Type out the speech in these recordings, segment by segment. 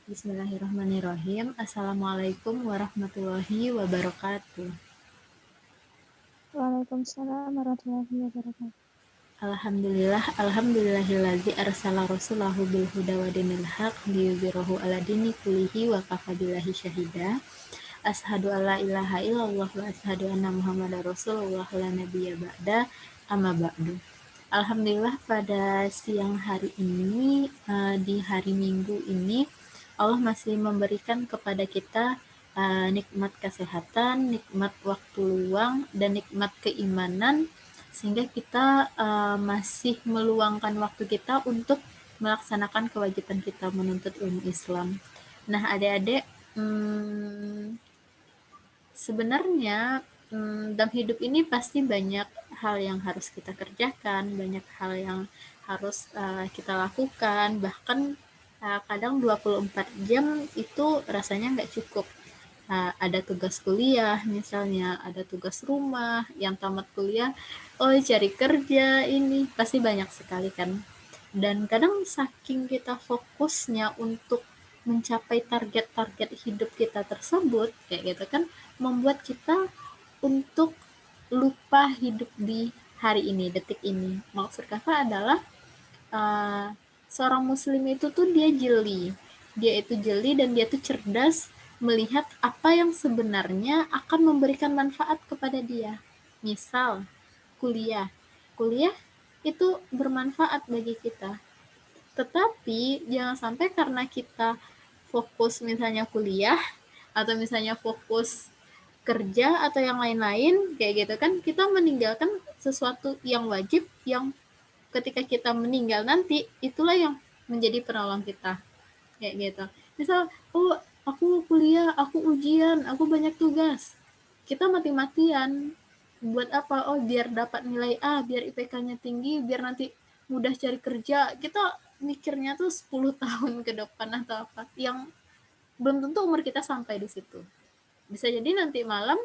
Bismillahirrahmanirrahim. Assalamualaikum warahmatullahi wabarakatuh. Waalaikumsalam warahmatullahi wabarakatuh. Alhamdulillahillazi arsala rasulahu bil huda wa dinil haq liyudhhirahu ala dini kullihi wa kafa billahi syahida. Asyhadu alla ilaha illallah wa asyhadu anna muhammadar rasulullah la nabiyya ba'da amma ba'du. Alhamdulillah pada siang hari ini, di hari Minggu ini, Allah masih memberikan kepada kita nikmat kesehatan, nikmat waktu luang, dan nikmat keimanan, sehingga kita masih meluangkan waktu kita untuk melaksanakan kewajiban kita menuntut ilmu Islam. Nah, adik-adik, sebenarnya dalam hidup ini pasti banyak hal yang harus kita kerjakan, banyak hal yang harus kita lakukan, bahkan kadang 24 jam itu rasanya nggak cukup. Ada tugas kuliah misalnya, ada tugas rumah, yang tamat kuliah, cari kerja, ini pasti banyak sekali kan. Dan kadang saking kita fokusnya untuk mencapai target-target hidup kita tersebut, kayak gitu kan, membuat kita untuk lupa hidup di hari ini, detik ini. Maksud kakak adalah uh, seorang muslim itu tuh dia itu jeli dan dia tuh cerdas melihat apa yang sebenarnya akan memberikan manfaat kepada dia. Misal kuliah itu bermanfaat bagi kita, tetapi jangan sampai karena kita fokus misalnya kuliah atau misalnya fokus kerja atau yang lain-lain kayak gitu kan, kita meninggalkan sesuatu yang wajib, yang ketika kita meninggal nanti itulah yang menjadi penolong kita kayak gitu. Misal, aku kuliah, aku ujian, aku banyak tugas, kita mati-matian buat apa? Biar dapat nilai A, biar IPK-nya tinggi, biar nanti mudah cari kerja. Kita mikirnya tuh 10 tahun ke depan atau apa, yang belum tentu umur kita sampai di situ. Bisa jadi nanti malam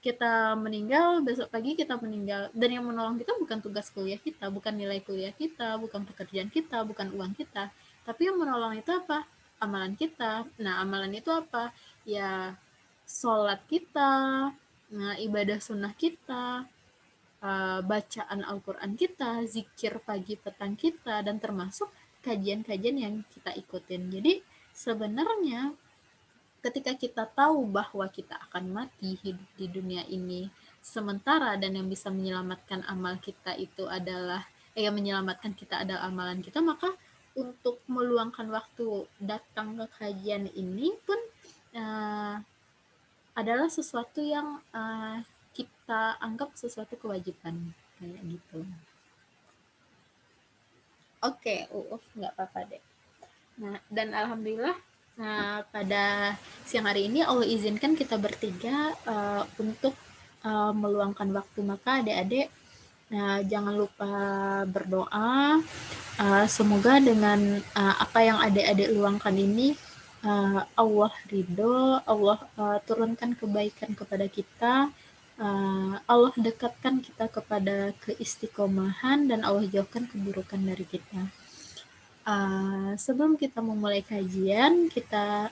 kita meninggal, besok pagi kita meninggal, dan yang menolong kita bukan tugas kuliah kita, bukan nilai kuliah kita, bukan pekerjaan kita, bukan uang kita, tapi yang menolong itu apa? Amalan kita. Nah, amalan itu apa? Ya, sholat kita, nah, ibadah sunnah kita, bacaan Al-Quran kita, zikir pagi petang kita, dan termasuk kajian-kajian yang kita ikutin. Jadi sebenarnya ketika kita tahu bahwa kita akan mati hidup di dunia ini sementara, dan yang bisa menyelamatkan amal kita itu adalah yang menyelamatkan kita adalah amalan kita, maka untuk meluangkan waktu datang ke kajian ini pun uh, adalah sesuatu yang kita anggap sesuatu kewajiban kayak gitu. Oke, nggak apa-apa deh. Nah, dan alhamdulillah, pada siang hari ini Allah izinkan kita bertiga untuk meluangkan waktu. Maka adik-adik jangan lupa berdoa. Semoga dengan apa yang adik-adik luangkan ini Allah ridho, Allah turunkan kebaikan kepada kita, Allah dekatkan kita kepada keistiqomahan, dan Allah jauhkan keburukan dari kita. Sebelum kita memulai kajian, kita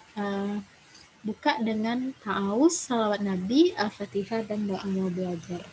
buka dengan ta'awuz, salawat Nabi, Al-Fatihah, dan doa mau belajar.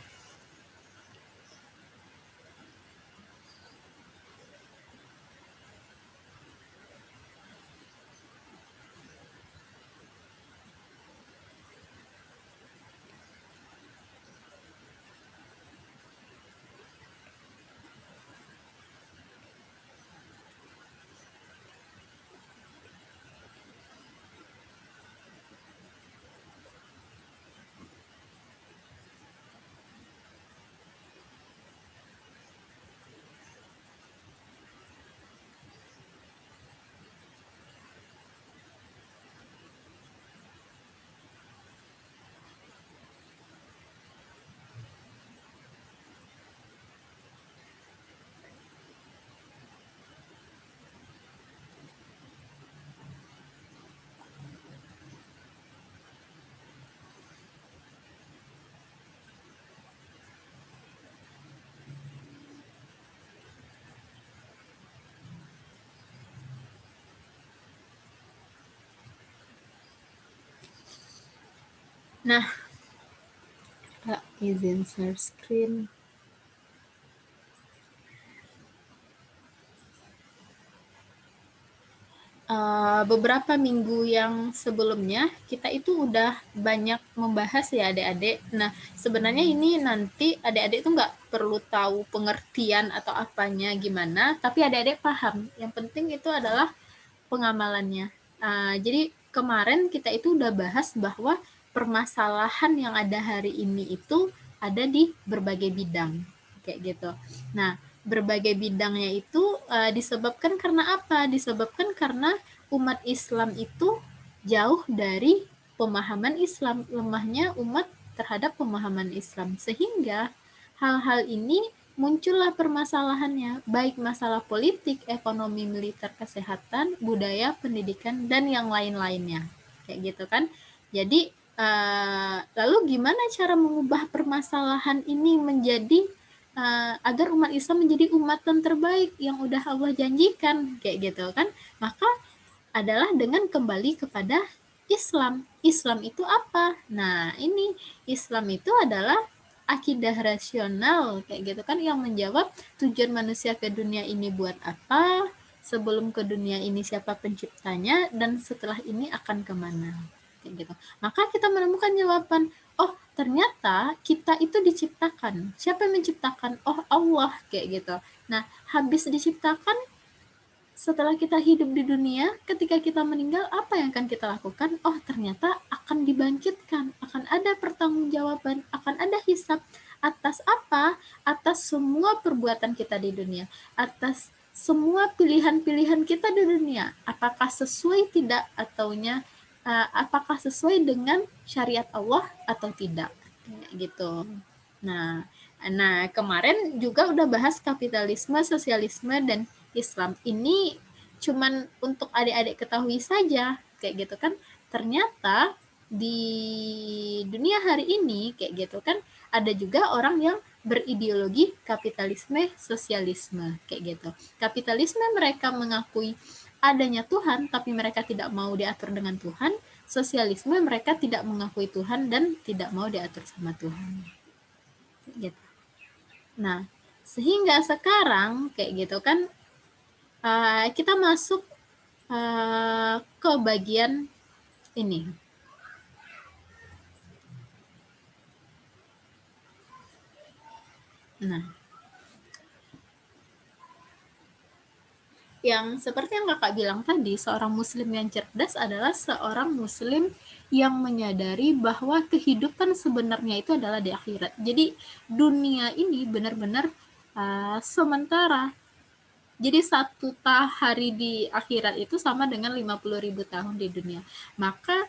Nah, Kak, izin share screen. Beberapa minggu yang sebelumnya kita itu udah banyak membahas ya adik-adik. Nah, sebenarnya ini nanti adik-adik itu nggak perlu tahu pengertian atau apanya gimana, tapi adik-adik paham. Yang penting itu adalah pengamalannya. Jadi kemarin kita itu udah bahas bahwa permasalahan yang ada hari ini itu ada di berbagai bidang, kayak gitu. Nah, berbagai bidangnya itu disebabkan karena apa? Disebabkan karena umat Islam itu jauh dari pemahaman Islam, lemahnya umat terhadap pemahaman Islam, sehingga hal-hal ini muncullah permasalahannya, baik masalah politik, ekonomi, militer, kesehatan, budaya, pendidikan, dan yang lain-lainnya. Kayak gitu kan. Jadi, lalu gimana cara mengubah permasalahan ini menjadi agar umat Islam menjadi umat yang terbaik yang udah Allah janjikan, kayak gitu kan. Maka adalah dengan kembali kepada Islam. Islam itu apa? Nah, ini Islam itu adalah akidah rasional, kayak gitu kan, yang menjawab tujuan manusia ke dunia ini buat apa, sebelum ke dunia ini siapa penciptanya, dan setelah ini akan kemana, kayak gitu. Maka kita menemukan jawaban, oh ternyata kita itu diciptakan. Siapa yang menciptakan? Oh Allah, kayak gitu. Nah, habis diciptakan, setelah kita hidup di dunia, ketika kita meninggal, apa yang akan kita lakukan? Oh, ternyata akan dibangkitkan, akan ada pertanggungjawaban, akan ada hisab. Atas apa? Atas semua perbuatan kita di dunia, atas semua pilihan-pilihan kita di dunia. Apakah sesuai tidak ataunya, apakah sesuai dengan syariat Allah atau tidak? Gitu. Nah, kemarin juga udah bahas kapitalisme, sosialisme, dan Islam. Ini cuman untuk adik-adik ketahui saja, kayak gitu kan. Ternyata di dunia hari ini, kayak gitu kan, ada juga orang yang berideologi kapitalisme, sosialisme, kayak gitu. Kapitalisme mereka mengakui adanya Tuhan, tapi mereka tidak mau diatur dengan Tuhan. Sosialisme mereka tidak mengakui Tuhan dan tidak mau diatur sama Tuhan. Gitu. Nah, sehingga sekarang kayak gitu kan, kita masuk ke bagian ini. Nah, yang seperti yang kakak bilang tadi, seorang muslim yang cerdas adalah seorang muslim yang menyadari bahwa kehidupan sebenarnya itu adalah di akhirat. Jadi dunia ini benar-benar sementara. Jadi satu hari di akhirat itu sama dengan 50.000 tahun di dunia. Maka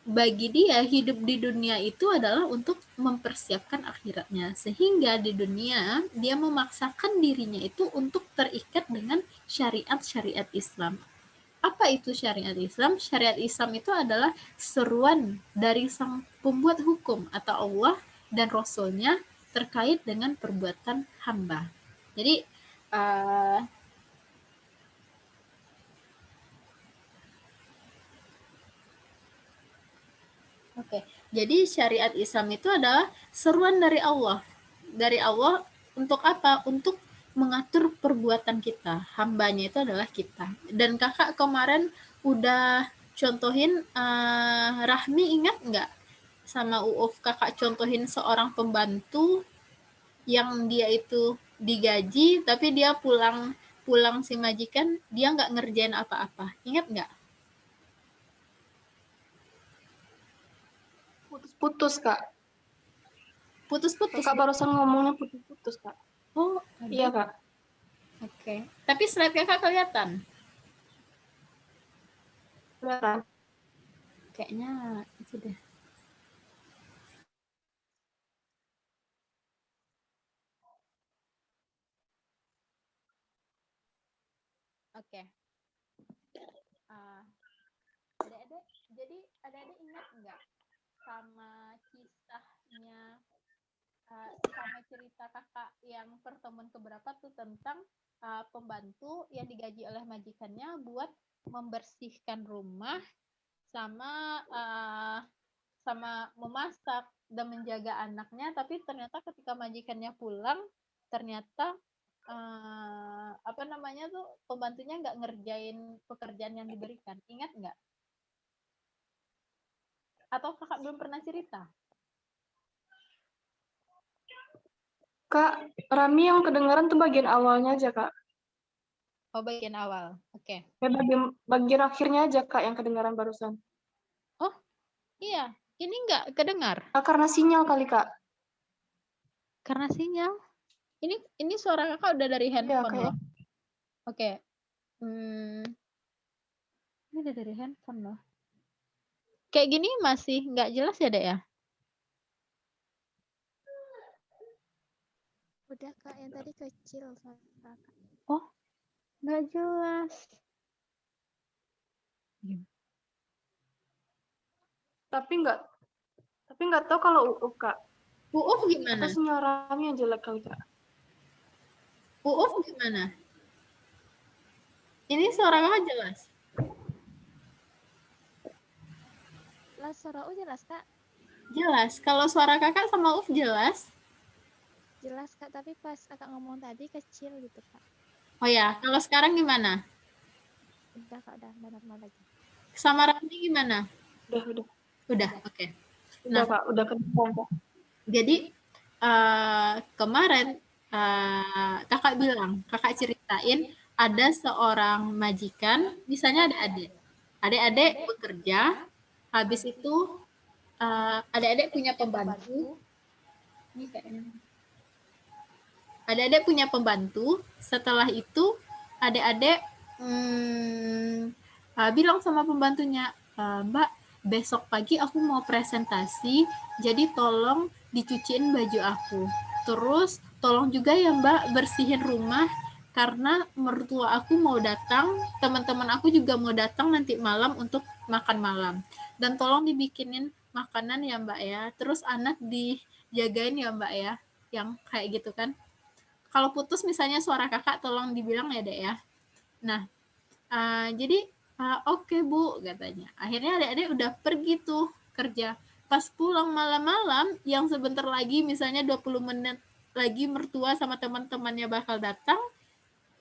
bagi dia hidup di dunia itu adalah untuk mempersiapkan akhiratnya, sehingga di dunia dia memaksakan dirinya itu untuk terikat dengan syariat-syariat Islam. Apa itu syariat Islam? Syariat Islam itu adalah seruan dari sang pembuat hukum atau Allah dan Rasulnya terkait dengan perbuatan hamba. Jadi Oke, jadi syariat Islam itu adalah seruan dari Allah. Dari Allah untuk apa? Untuk mengatur perbuatan kita. Hambanya itu adalah kita. Dan kakak kemarin udah contohin, Rahmi ingat nggak? Sama Uuf kakak contohin seorang pembantu yang dia itu digaji, tapi dia pulang pulang si majikan, dia nggak ngerjain apa-apa. Ingat nggak? Putus-putus, Kak. Putus-putus. Kakak barusan ngomongnya putus-putus, Kak. Oh, Iya, aduh. Kak. Oke. Tapi slide kakak kelihatan? Kelihatan. Kayaknya itu deh. Oke. Adik-adik, jadi adik-adik ingat nggak sama kisahnya, sama cerita kakak yang pertemuan keberapa tuh tentang pembantu yang digaji oleh majikannya buat membersihkan rumah sama sama memasak dan menjaga anaknya, tapi ternyata ketika majikannya pulang, ternyata apa namanya tuh pembantunya nggak ngerjain pekerjaan yang diberikan. Ingat nggak? Atau kakak belum pernah cerita? Kak, Rami yang kedengaran tuh bagian awalnya aja, Kak. Oh, bagian awal. Oke. Ya, bagian akhirnya aja, Kak, yang kedengaran barusan. Oh, iya. Ini nggak kedengar Kak, karena sinyal kali, Kak. karena sinyal. Ini suara kakak udah dari Iya, handphone kayak loh. Oke. Ini udah dari handphone loh. Kayak gini masih nggak jelas ya, Dek ya? Udah Kak, yang tadi kecil suara Kakak. Oh, nggak jelas. tapi nggak tahu kalau Uuf, Kak. Uuf Atau gimana? sinyal Rami yang jelek kali, Kak. Uuf gimana? Ini suara kakak jelas? Lah suara U jelas Kak? Jelas. Kalau suara kakak sama Uuf jelas? Jelas Kak, tapi pas Kakak ngomong tadi kecil gitu Kak. Oh ya, kalau sekarang gimana? Udah Kak, udah normal lagi. Sama Rani gimana? Udah. Udah, oke. Udah, Nah, Kak. Udah kedengaran, Kak. jadi kemarin kakak bilang, kakak ceritain ada seorang majikan, misalnya ada adik. Adik-adik bekerja, habis itu adik-adik punya pembantu. Ini kayaknya. Adik-adik punya pembantu. Setelah itu adik-adik bilang sama pembantunya, Mbak, besok pagi aku mau presentasi, jadi tolong dicuciin baju aku. Terus tolong juga ya Mbak bersihin rumah karena mertua aku mau datang, teman-teman aku juga mau datang nanti malam untuk makan malam. Dan tolong dibikinin makanan ya Mbak ya. Terus anak dijagain ya Mbak ya. Yang kayak gitu kan. Kalau putus misalnya suara kakak tolong dibilang ya Dek ya. Nah, jadi oke Bu katanya. Akhirnya adik-adik udah pergi tuh kerja. Pas pulang malam-malam yang sebentar lagi misalnya 20 menit lagi mertua sama teman-temannya bakal datang,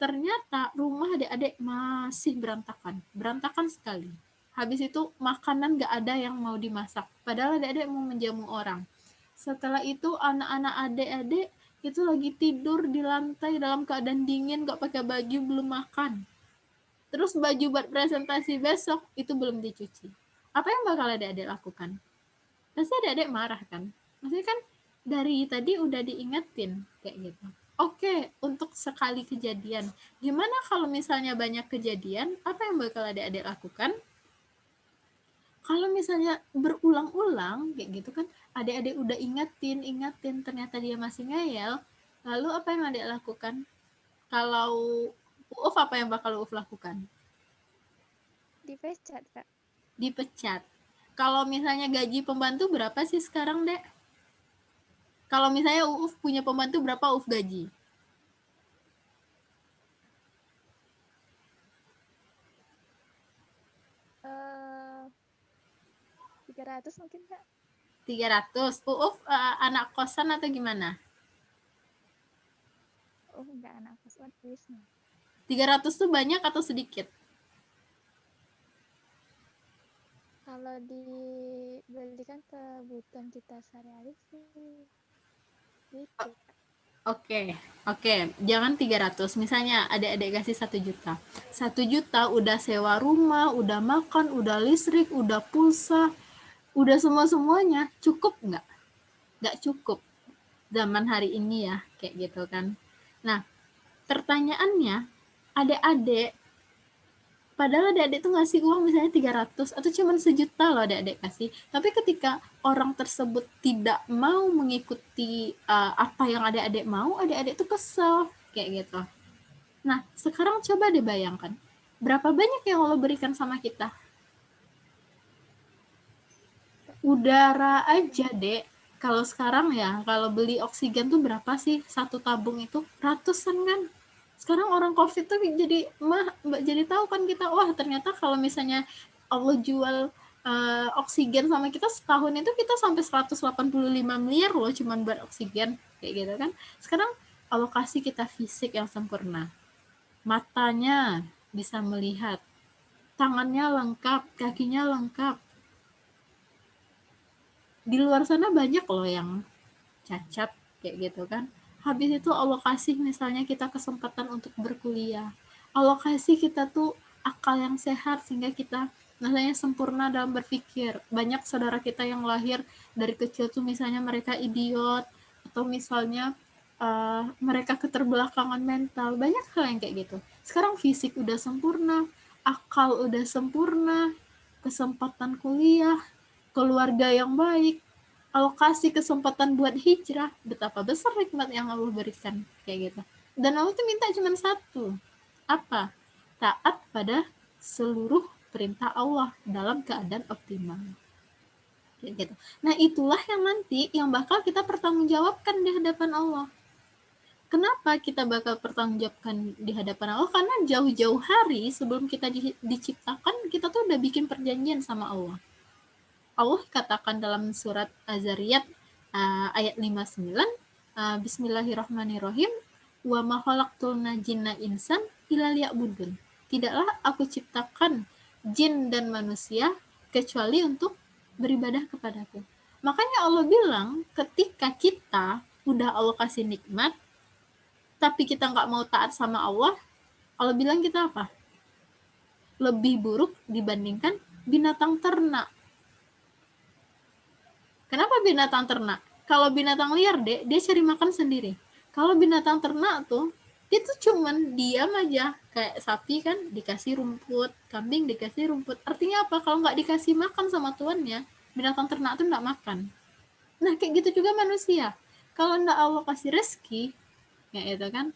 ternyata rumah adik-adik masih berantakan. Berantakan sekali. Habis itu makanan gak ada yang mau dimasak. Padahal adik-adik mau menjamu orang. Setelah itu anak-anak adik-adik itu lagi tidur di lantai dalam keadaan dingin, gak pakai baju, belum makan. Terus baju buat presentasi besok itu belum dicuci. Apa yang bakal adik-adik lakukan? Pasti adik-adik marah kan? Maksudnya kan dari tadi udah diingetin kayak gitu. Oke, untuk sekali kejadian. Gimana kalau misalnya banyak kejadian, apa yang bakal adik-adik lakukan? Kalau misalnya berulang-ulang kayak gitu kan, adik-adik udah ingetin, ternyata dia masih ngeyel, lalu apa yang adik lakukan? Kalau Uuf apa yang bakal Uuf lakukan? Dipecat Kak. Dipecat. Kalau misalnya gaji pembantu berapa sih sekarang, Dek? Kalau misalnya Uuf punya pembantu berapa Uuf gaji? Eh 300 mungkin Kak. 300. Uuf anak kosan atau gimana? Oh enggak, anak kos Wisnu. 300 tuh banyak atau sedikit? Kalau dibelikan kebutuhan kita sehari-hari sih sedikit. Oke. Jangan 300. Misalnya adik-adik kasih 1 juta. 1 juta udah sewa rumah, udah makan, udah listrik, udah pulsa, udah semua-semuanya. Cukup nggak? Nggak cukup. Zaman hari ini ya, kayak gitu kan. Nah, pertanyaannya, adik-adik padahal adik-adik tuh ngasih uang misalnya 300 atau cuma 1 juta loh adik-adik kasih. Tapi ketika orang tersebut tidak mau mengikuti apa yang adik-adik mau, adik-adik tuh kesel kayak gitu. Nah, sekarang coba deh bayangkan, berapa banyak yang Allah berikan sama kita? Udara aja, Dek. Kalau sekarang ya, kalau beli oksigen tuh berapa sih satu tabung itu? Ratusan kan? Sekarang orang COVID tuh jadi tahu kan kita, wah ternyata kalau misalnya Allah jual oksigen sama kita setahun itu kita sampai 185 miliar loh cuman buat oksigen kayak gitu kan. Sekarang alokasi kita fisik yang sempurna, matanya bisa melihat, tangannya lengkap, kakinya lengkap. Di luar sana banyak loh yang cacat kayak gitu kan. Habis itu Allah kasih misalnya kita kesempatan untuk berkuliah, Allah kasih kita tuh akal yang sehat sehingga kita misalnya sempurna dalam berpikir. Banyak saudara kita yang lahir dari kecil tuh misalnya mereka idiot atau misalnya mereka keterbelakangan mental, banyak hal yang kayak gitu. Sekarang fisik udah sempurna, akal udah sempurna, kesempatan kuliah, keluarga yang baik, alokasi kesempatan buat hijrah, betapa besar nikmat yang Allah berikan kayak gitu. Dan Allah tuh minta cuma satu, apa? Taat pada seluruh perintah Allah dalam keadaan optimal kayak gitu. Nah itulah yang nanti yang bakal kita pertanggungjawabkan di hadapan Allah. Kenapa kita bakal pertanggungjawabkan di hadapan Allah? Karena jauh-jauh hari sebelum kita diciptakan, kita tuh udah bikin perjanjian sama Allah. Allah katakan dalam surat Az-Zariyat ayat 59, Bismillahirrahmanirrahim, wa ma khalaqtul jinna insan illa liya'budun. Tidaklah aku ciptakan jin dan manusia kecuali untuk beribadah kepadaku. Makanya Allah bilang ketika kita udah Allah kasih nikmat tapi kita nggak mau taat sama Allah, Allah bilang kita apa? Lebih buruk dibandingkan binatang ternak. Kenapa binatang ternak? Kalau binatang liar dia cari makan sendiri. Kalau binatang ternak tuh dia tuh cuman diam aja, kayak sapi kan dikasih rumput, kambing dikasih rumput. Artinya apa? Kalau nggak dikasih makan sama tuannya, binatang ternak tuh nggak makan. Nah kayak gitu juga manusia. Kalau nggak Allah kasih rezeki, ya itu kan,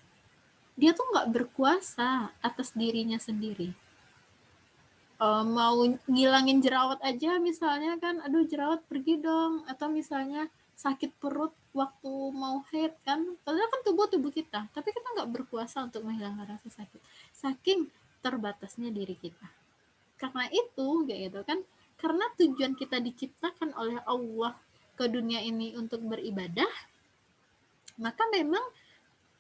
dia tuh nggak berkuasa atas dirinya sendiri. Mau ngilangin jerawat aja misalnya kan, aduh jerawat pergi dong, atau misalnya sakit perut waktu mau haid kan, padahal kan tubuh kita, tapi kita nggak berkuasa untuk menghilangkan rasa sakit, saking terbatasnya diri kita. Karena itu kayak gitu kan, karena tujuan kita diciptakan oleh Allah ke dunia ini untuk beribadah, maka memang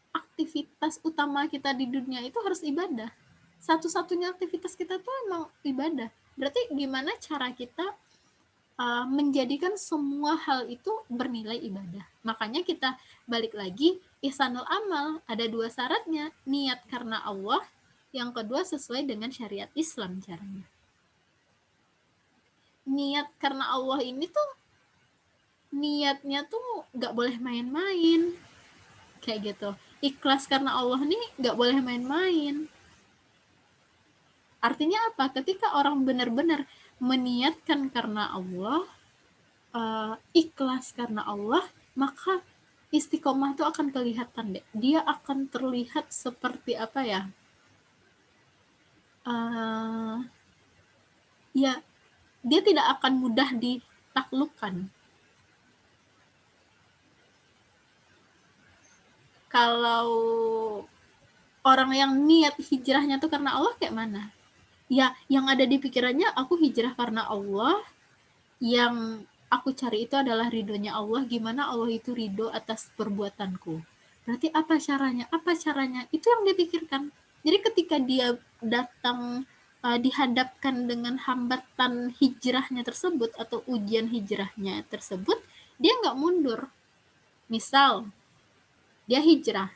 aktivitas utama kita di dunia itu harus ibadah. Satu-satunya aktivitas kita tuh emang ibadah. Berarti gimana cara kita menjadikan semua hal itu bernilai ibadah. Makanya kita balik lagi, ihsanul amal ada 2 syaratnya, niat karena Allah, yang kedua sesuai dengan syariat Islam caranya. Niat karena Allah ini tuh niatnya tuh nggak boleh main-main kayak gitu. Ikhlas karena Allah nih nggak boleh main-main. Artinya apa? Ketika orang benar-benar meniatkan karena Allah, ikhlas karena Allah, maka istiqomah itu akan kelihatan deh. Dia akan terlihat seperti apa ya? Ya, dia tidak akan mudah ditaklukkan. Kalau orang yang niat hijrahnya tuh karena Allah kayak mana? Ya, yang ada di pikirannya aku hijrah karena Allah, yang aku cari itu adalah ridhonya Allah, gimana Allah itu ridho atas perbuatanku. Berarti apa caranya? Apa caranya? Itu yang dia pikirkan. Jadi ketika dia datang dihadapkan dengan hambatan hijrahnya tersebut atau ujian hijrahnya tersebut, dia nggak mundur. Misal, dia hijrah.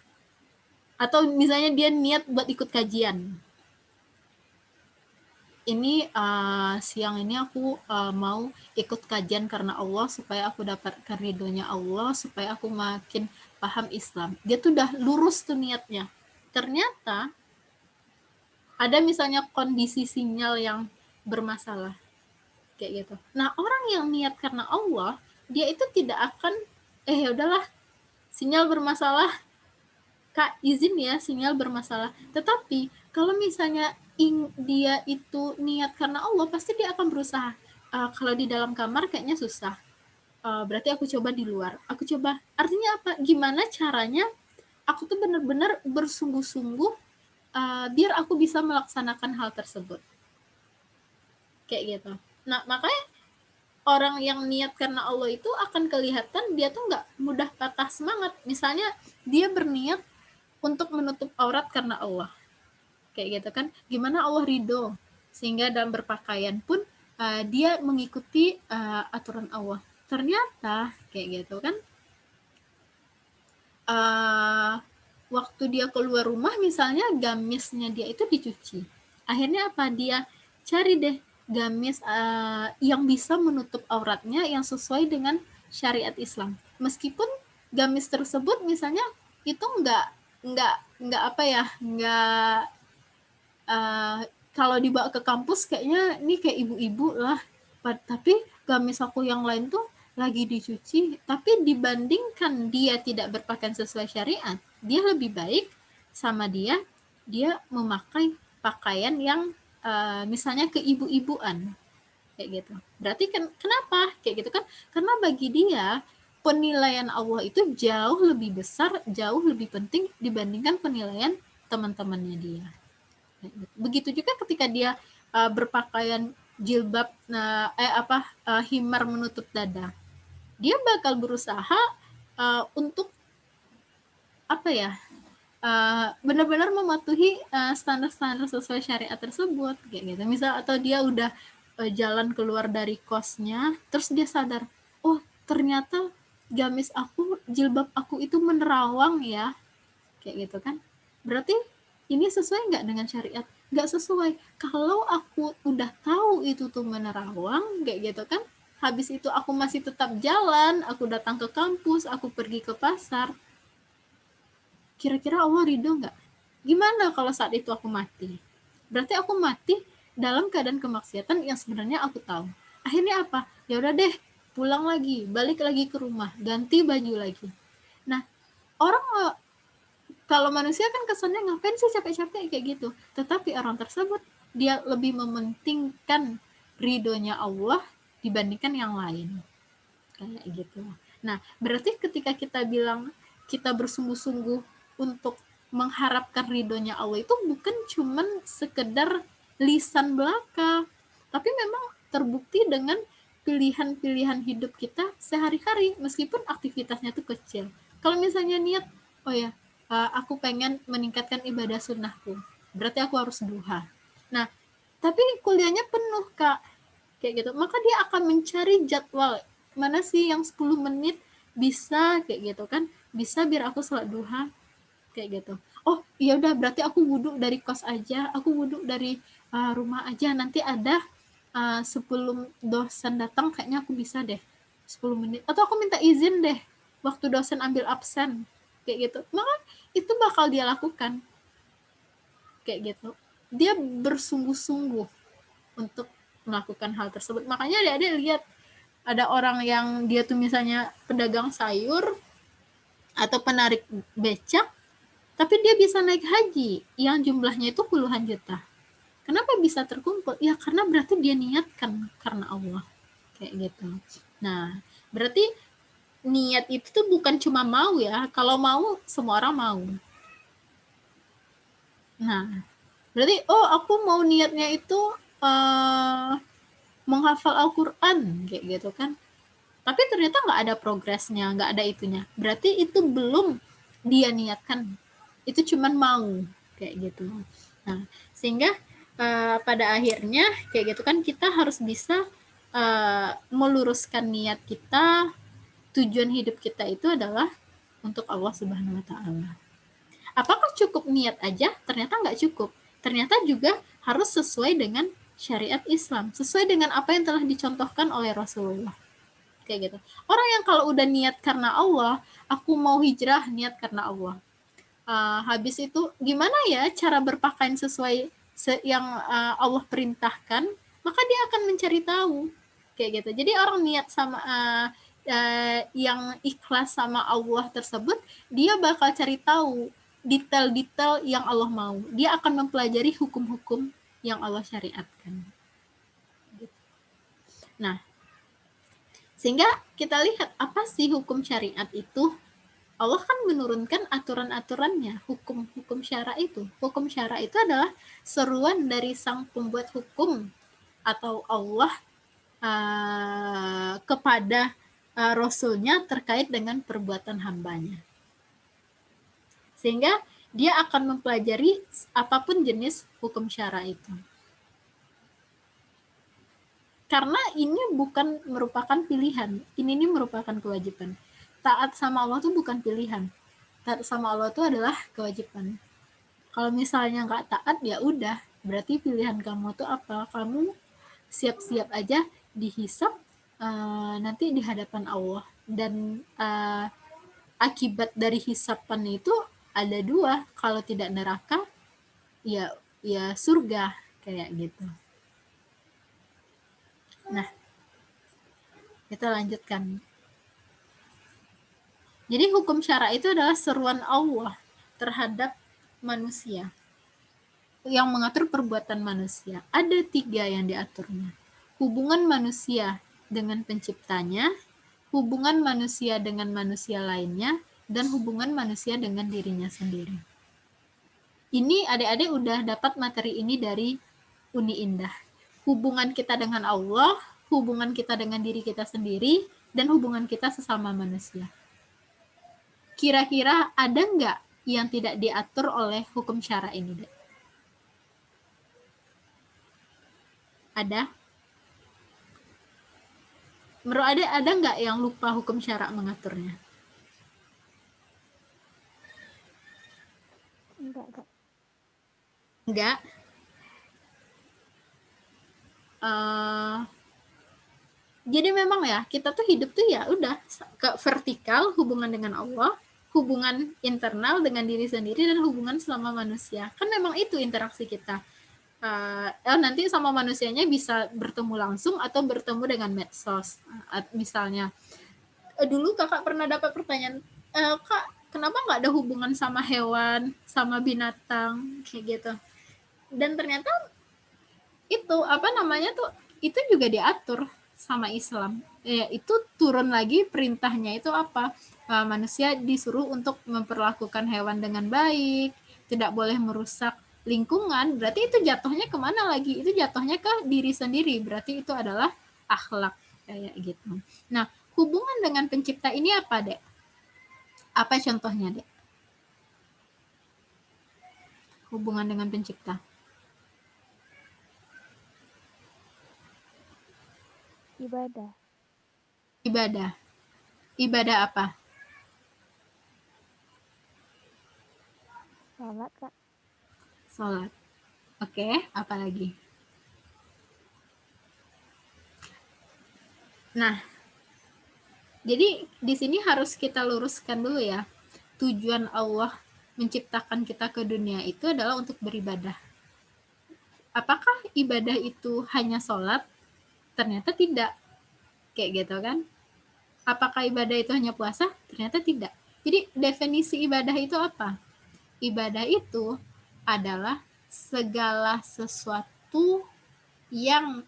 Atau misalnya dia niat buat ikut kajian. Ini siang ini aku mau ikut kajian karena Allah supaya aku dapatkan ridhonya Allah, supaya aku makin paham Islam. Dia tuh udah lurus tuh niatnya. Ternyata ada misalnya kondisi sinyal yang bermasalah kayak gitu. Nah, orang yang niat karena Allah, dia itu tidak akan ya udahlah, sinyal bermasalah, Kak izin ya sinyal bermasalah. Tetapi kalau misalnya dia itu niat karena Allah, pasti dia akan berusaha. Kalau di dalam kamar kayaknya susah, berarti aku coba di luar. Aku coba, artinya apa? Gimana caranya aku tuh benar-benar bersungguh-sungguh biar aku bisa melaksanakan hal tersebut. Kayak gitu. Nah, makanya orang yang niat karena Allah itu akan kelihatan dia tuh nggak mudah patah semangat. Misalnya dia berniat untuk menutup aurat karena Allah, kayak gitu kan. Gimana Allah ridho sehingga dalam berpakaian pun dia mengikuti aturan Allah. Ternyata kayak gitu kan, waktu dia keluar rumah misalnya gamisnya dia itu dicuci. Akhirnya apa? Dia cari deh gamis yang bisa menutup auratnya yang sesuai dengan syariat Islam. Meskipun gamis tersebut misalnya itu nggak apa ya, nggak kalau dibawa ke kampus kayaknya ini kayak ibu-ibu lah. Tapi gamis aku yang lain tuh lagi dicuci, tapi dibandingkan dia tidak berpakaian sesuai syariat, dia lebih baik sama dia memakai pakaian yang misalnya keibu-ibuan kayak gitu. Berarti kan kenapa kayak gitu kan? Karena bagi dia penilaian Allah itu jauh lebih besar, jauh lebih penting dibandingkan penilaian teman-temannya dia. Begitu juga ketika dia berpakaian jilbab himar menutup dada, dia bakal berusaha untuk apa ya, benar-benar mematuhi standar-standar sesuai syariat tersebut kayak gitu. Misal atau dia udah jalan keluar dari kosnya, terus dia sadar, oh ternyata gamis aku, jilbab aku itu menerawang ya, kayak gitu kan. Berarti ini sesuai nggak dengan syariat? Nggak sesuai. Kalau aku udah tahu itu tuh menerawang kayak gitu kan, habis itu aku masih tetap jalan, aku datang ke kampus, aku pergi ke pasar, kira-kira Allah ridho nggak? Gimana kalau saat itu aku mati? Berarti aku mati dalam keadaan kemaksiatan yang sebenarnya aku tahu. Akhirnya apa? Ya udah deh, pulang lagi, balik lagi ke rumah, ganti baju lagi. Nah, orang kalau manusia kan kesannya ngapain sih capek-capek kayak gitu. Tetapi orang tersebut dia lebih mementingkan ridhonya Allah dibandingkan yang lain. Kayak gitu. Nah, berarti ketika kita bilang kita bersungguh-sungguh untuk mengharapkan ridhonya Allah itu bukan cuman sekedar lisan belaka, tapi memang terbukti dengan pilihan-pilihan hidup kita sehari-hari meskipun aktivitasnya itu kecil. Kalau misalnya niat, oh ya, aku pengen meningkatkan ibadah sunnahku, berarti aku harus duha. Nah, tapi kuliahnya penuh Kak, kayak gitu. Maka dia akan mencari jadwal mana sih yang 10 menit bisa kayak gitu kan, bisa biar aku sholat duha kayak gitu. Oh iya udah berarti aku wudhu dari kos aja, aku wudhu dari rumah aja, nanti ada sebelum dosen datang kayaknya aku bisa deh 10 menit, atau aku minta izin deh waktu dosen ambil absen kayak gitu. Maka itu bakal dia lakukan kayak gitu. Dia bersungguh-sungguh untuk melakukan hal tersebut. Makanya adik-adik lihat ada orang yang dia tuh misalnya pedagang sayur atau penarik becak, tapi dia bisa naik haji yang jumlahnya itu puluhan juta. Kenapa bisa terkumpul? Ya karena berarti dia niatkan karena Allah. Kayak gitu. Nah, berarti niat itu tuh bukan cuma mau ya. Kalau mau, semua orang mau. Nah, berarti oh aku mau niatnya itu menghafal Al-Quran kayak gitu kan. Tapi ternyata nggak ada progresnya, nggak ada itunya. Berarti itu belum dia niatkan. Itu cuman mau kayak gitu. Nah, sehingga pada akhirnya kayak gitu kan kita harus bisa meluruskan niat kita. Tujuan hidup kita itu adalah untuk Allah Subhanahu wa taala. Apakah cukup niat aja? Ternyata nggak cukup. Ternyata juga harus sesuai dengan syariat Islam, sesuai dengan apa yang telah dicontohkan oleh Rasulullah. Kayak gitu. Orang yang kalau udah niat karena Allah, aku mau hijrah niat karena Allah. Habis itu gimana ya cara berpakaian sesuai yang Allah perintahkan, maka dia akan mencari tahu. Kayak gitu. Jadi orang niat sama yang ikhlas sama Allah tersebut, dia bakal cari tahu detail-detail yang Allah mau. Dia akan mempelajari hukum-hukum yang Allah syariatkan. Nah, sehingga kita lihat apa sih hukum syariat itu. Allah kan menurunkan aturan-aturannya, hukum-hukum syara itu. Hukum syara itu adalah seruan dari sang pembuat hukum atau Allah kepada Rasulnya terkait dengan perbuatan hambanya. Sehingga dia akan mempelajari apapun jenis hukum syara itu. Karena ini bukan merupakan pilihan, ini merupakan kewajiban. Taat sama Allah itu bukan pilihan. Taat sama Allah itu adalah kewajiban. Kalau misalnya nggak taat, ya udah, berarti pilihan kamu tuh apa? Kamu siap-siap aja dihisap nanti di hadapan Allah. Dan akibat dari hisapan itu ada dua, kalau tidak neraka, ya surga, kayak gitu. Nah, kita lanjutkan. Jadi hukum syara itu adalah seruan Allah terhadap manusia yang mengatur perbuatan manusia. Ada 3 yang diaturnya. Hubungan manusia dengan penciptanya, hubungan manusia dengan manusia lainnya, dan hubungan manusia dengan dirinya sendiri. Ini adik-adik udah dapat materi ini dari Uni Indah. Hubungan kita dengan Allah, hubungan kita dengan diri kita sendiri, dan hubungan kita sesama manusia. Kira-kira ada nggak yang tidak diatur oleh hukum syara ini, Dek? Ada? Menurut Adek ada nggak yang lupa hukum syara mengaturnya? Enggak, Kak. Enggak. Jadi memang ya, kita tuh hidup tuh ya udah ke vertikal, hubungan dengan Allah, hubungan internal dengan diri sendiri, dan hubungan sama manusia. Kan memang itu interaksi kita. Nanti sama manusianya bisa bertemu langsung atau bertemu dengan medsos. Misalnya, dulu kakak pernah dapat pertanyaan, Kak, kenapa nggak ada hubungan sama hewan, sama binatang, kayak gitu. Dan ternyata itu itu juga diatur sama Islam. Itu turun lagi perintahnya itu apa? Manusia disuruh untuk memperlakukan hewan dengan baik, tidak boleh merusak lingkungan. Berarti itu jatuhnya kemana lagi? Itu jatuhnya ke diri sendiri. Berarti itu adalah akhlak, kayak gitu. Nah, hubungan dengan pencipta ini apa, Dek? Apa contohnya, Dek? Hubungan dengan pencipta. Ibadah. Ibadah. Ibadah apa? Sholat, Kak. Sholat. Oke, apa lagi? Nah, jadi di sini harus kita luruskan dulu ya. Tujuan Allah menciptakan kita ke dunia itu adalah untuk beribadah. Apakah ibadah itu hanya sholat? Ternyata tidak. Kayak gitu kan. Apakah ibadah itu hanya puasa? Ternyata tidak. Jadi definisi ibadah itu apa? Ibadah itu adalah segala sesuatu yang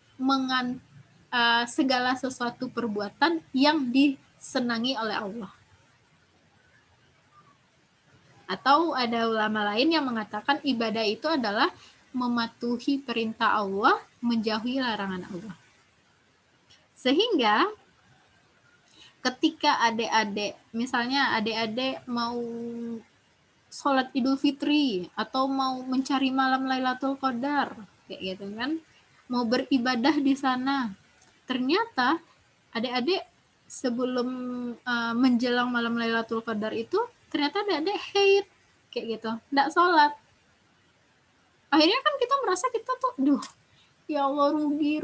segala sesuatu perbuatan yang disenangi oleh Allah. Atau ada ulama lain yang mengatakan ibadah itu adalah mematuhi perintah Allah, menjauhi larangan Allah. Sehingga ketika adik-adik, misalnya adik-adik mau sholat Idul Fitri atau mau mencari malam Lailatul Qadar, kayak gitu kan, mau beribadah di sana, ternyata adik-adik sebelum menjelang malam Lailatul Qadar itu ternyata adik-adik haid, kayak gitu, nggak sholat. Akhirnya kan kita merasa kita tuh, ya Allah, rugi,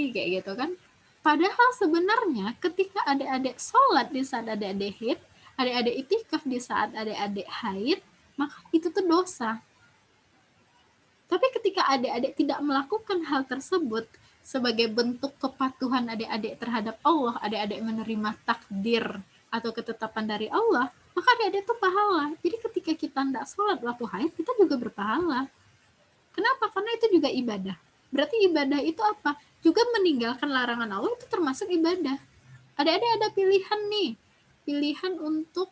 kayak gitu kan. Padahal sebenarnya ketika adik-adik sholat di saat adik-adik haid, adik-adik itikaf di saat adik-adik haid, maka itu tuh dosa. Tapi ketika adik-adik tidak melakukan hal tersebut sebagai bentuk kepatuhan adik-adik terhadap Allah, adik-adik menerima takdir atau ketetapan dari Allah, maka adik-adik itu pahala. Jadi ketika kita tidak sholat waktu haid, kita juga berpahala. Kenapa? Karena itu juga ibadah. Berarti ibadah itu apa? Juga meninggalkan larangan Allah itu termasuk ibadah. Adik-adik ada pilihan nih. Pilihan untuk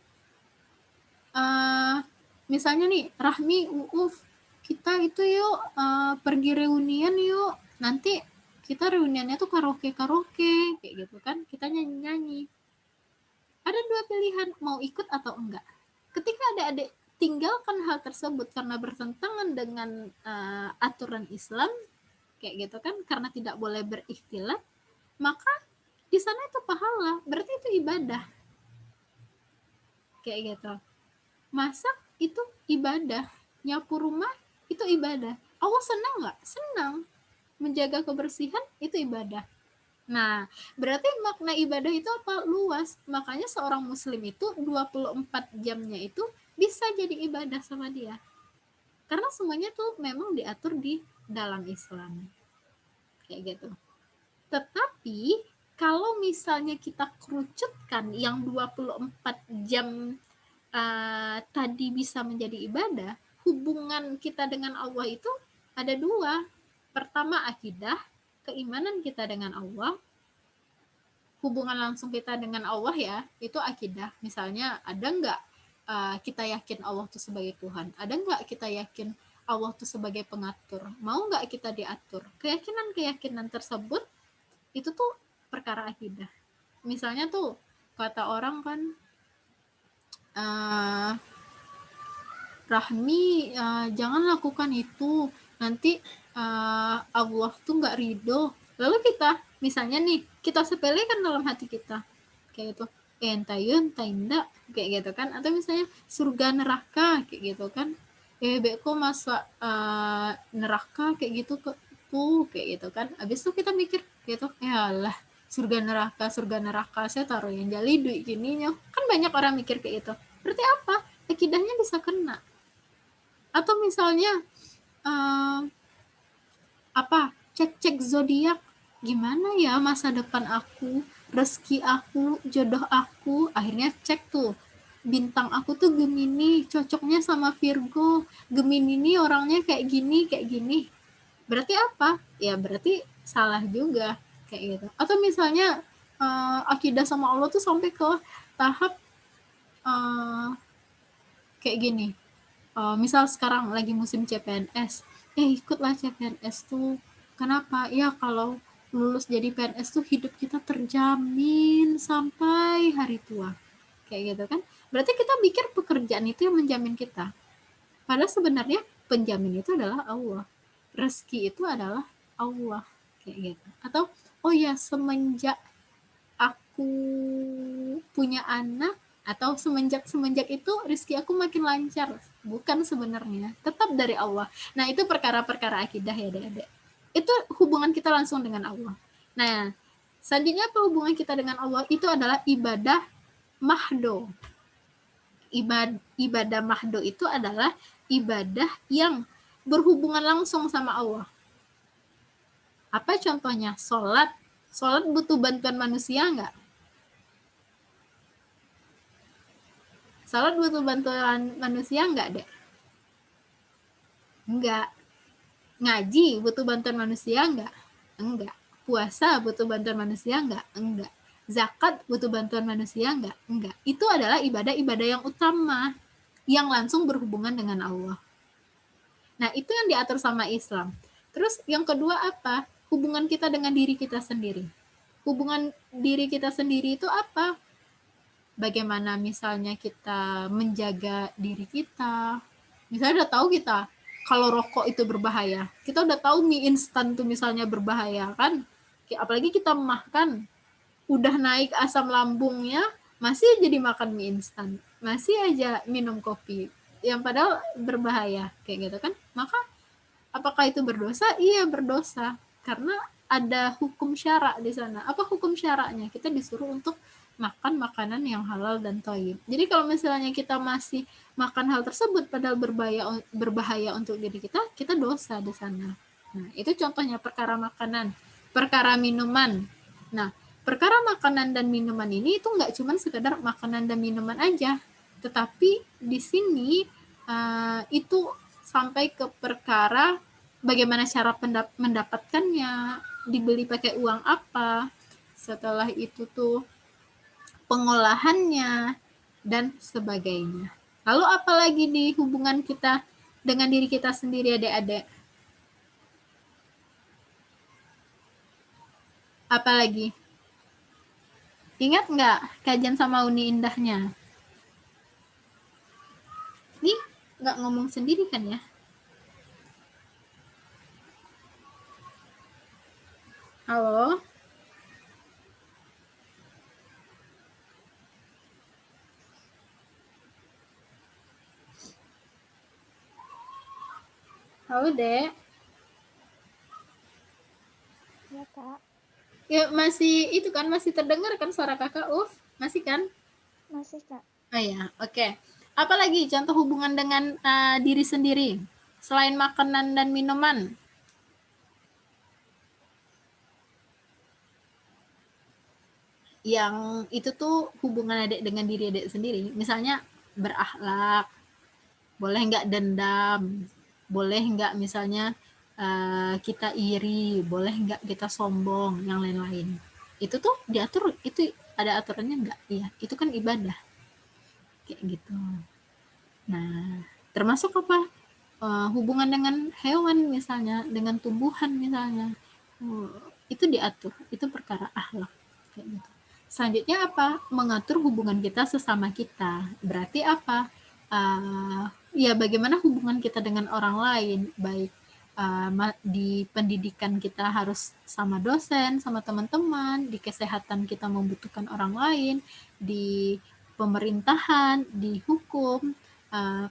misalnya nih, Rahmi, Uuf, kita itu yuk pergi reunian yuk. Nanti kita reuniannya tuh karaoke kayak gitu kan, kita nyanyi. Ada dua pilihan, mau ikut atau enggak. Ketika adik-adik tinggalkan hal tersebut karena bertentangan dengan aturan Islam kayak gitu kan, karena tidak boleh berikhtilat, maka di sana itu pahala, berarti itu ibadah kayak gitu. Masak itu ibadah, nyapu rumah itu ibadah. Allah senang nggak? Senang. Menjaga kebersihan itu ibadah. Nah, berarti makna ibadah itu apa? Luas. Makanya seorang muslim itu 24 jamnya itu bisa jadi ibadah sama dia. Karena semuanya tuh memang diatur di dalam Islam. Kayak gitu. Tetapi kalau misalnya kita kerucutkan yang 24 jam tadi bisa menjadi ibadah, hubungan kita dengan Allah itu ada dua. Pertama akidah, keimanan kita dengan Allah, hubungan langsung kita dengan Allah ya, itu akidah. Misalnya ada nggak kita yakin Allah itu sebagai Tuhan? Ada nggak kita yakin Allah itu sebagai pengatur? Mau nggak kita diatur? Keyakinan-keyakinan tersebut itu tuh perkara akidah. Misalnya tuh kata orang kan, Rahmi jangan lakukan itu, nanti Allah tuh nggak ridho. Lalu kita misalnya nih, kita sepelekan dalam hati kita kayak gitu, entayun tainda kayak gitu kan, atau misalnya surga neraka kayak gitu kan, beko masuk neraka kayak gitu tuh kayak gitu kan. Abis itu kita mikir gitu, ya lah surga neraka saya taruh yang jali duit gininya kan. Banyak orang mikir kayak gitu, berarti apa? Akidahnya bisa kena. Atau misalnya cek zodiak, gimana ya masa depan aku, rezeki aku, jodoh aku. Akhirnya cek tuh, bintang aku tuh Gemini, cocoknya sama Virgo. Gemini ini orangnya kayak gini. Berarti apa? Ya berarti salah juga kayak gitu. Atau misalnya akidah sama Allah tuh sampai ke tahap kayak gini. Misal sekarang lagi musim CPNS, ikutlah CPNS tuh. Kenapa? Ya kalau lulus jadi PNS tuh hidup kita terjamin sampai hari tua. Kayak gitu kan. Berarti kita pikir pekerjaan itu yang menjamin kita. Padahal sebenarnya penjamin itu adalah Allah. Rezeki itu adalah Allah. Kayak gitu. Atau, oh ya semenjak aku punya anak, atau semenjak itu rezeki aku makin lancar, bukan sebenarnya, tetap dari Allah. Nah itu perkara-perkara akidah ya adik-adik, itu hubungan kita langsung dengan Allah. Nah selanjutnya apa hubungan kita dengan Allah? Itu adalah ibadah mahdo. Ibadah mahdo itu adalah ibadah yang berhubungan langsung sama Allah. Apa contohnya? Sholat butuh bantuan manusia nggak? Sholat butuh bantuan manusia enggak, Dek? Enggak. Ngaji butuh bantuan manusia enggak? Enggak. Puasa butuh bantuan manusia enggak? Enggak. Zakat butuh bantuan manusia enggak? Enggak. Itu adalah ibadah-ibadah yang utama, yang langsung berhubungan dengan Allah. Nah, itu yang diatur sama Islam. Terus yang kedua apa? Hubungan kita dengan diri kita sendiri. Hubungan diri kita sendiri itu apa? Bagaimana misalnya kita menjaga diri kita. Misalnya udah tahu kita kalau rokok itu berbahaya, kita udah tahu mie instan tuh misalnya berbahaya kan, apalagi kita makan udah naik asam lambungnya masih jadi makan mie instan, masih aja minum kopi yang padahal berbahaya kayak gitu kan. Maka apakah itu berdosa? Iya berdosa, karena ada hukum syara di sana. Apa hukum syaranya? Kita disuruh untuk makan makanan yang halal dan thayyib. Jadi kalau misalnya kita masih makan hal tersebut padahal berbahaya untuk diri kita, kita dosa di sana. Nah, itu contohnya perkara makanan, perkara minuman. Nah, perkara makanan dan minuman ini itu nggak cuma sekedar makanan dan minuman aja, tetapi di sini itu sampai ke perkara bagaimana cara mendapatkannya, dibeli pakai uang apa, setelah itu tuh pengolahannya, dan sebagainya. Lalu apalagi di hubungan kita dengan diri kita sendiri adik-adik? Apa lagi? Ingat nggak kajian sama Uni Indahnya? Nih, nggak ngomong sendiri kan ya? Halo? Halo, Dek. Ya, Kak. Ya, masih itu kan, masih terdengar kan suara kakak, masih kan? Masih, Kak. Oh ya, oke. Apalagi contoh hubungan dengan diri sendiri selain makanan dan minuman? Yang itu tuh hubungan adik dengan diri adik sendiri. Misalnya berakhlak, boleh nggak dendam, boleh nggak misalnya kita iri, boleh nggak kita sombong, yang lain-lain. Itu tuh diatur, itu ada aturannya nggak? Iya, itu kan ibadah. Kayak gitu. Nah, termasuk apa? Hubungan dengan hewan misalnya, dengan tumbuhan misalnya. Itu diatur, itu perkara akhlak. Kayak gitu. Selanjutnya apa? Mengatur hubungan kita sesama kita. Berarti apa? Ya bagaimana hubungan kita dengan orang lain, baik di pendidikan kita harus sama dosen, sama teman-teman, di kesehatan kita membutuhkan orang lain, di pemerintahan, di hukum,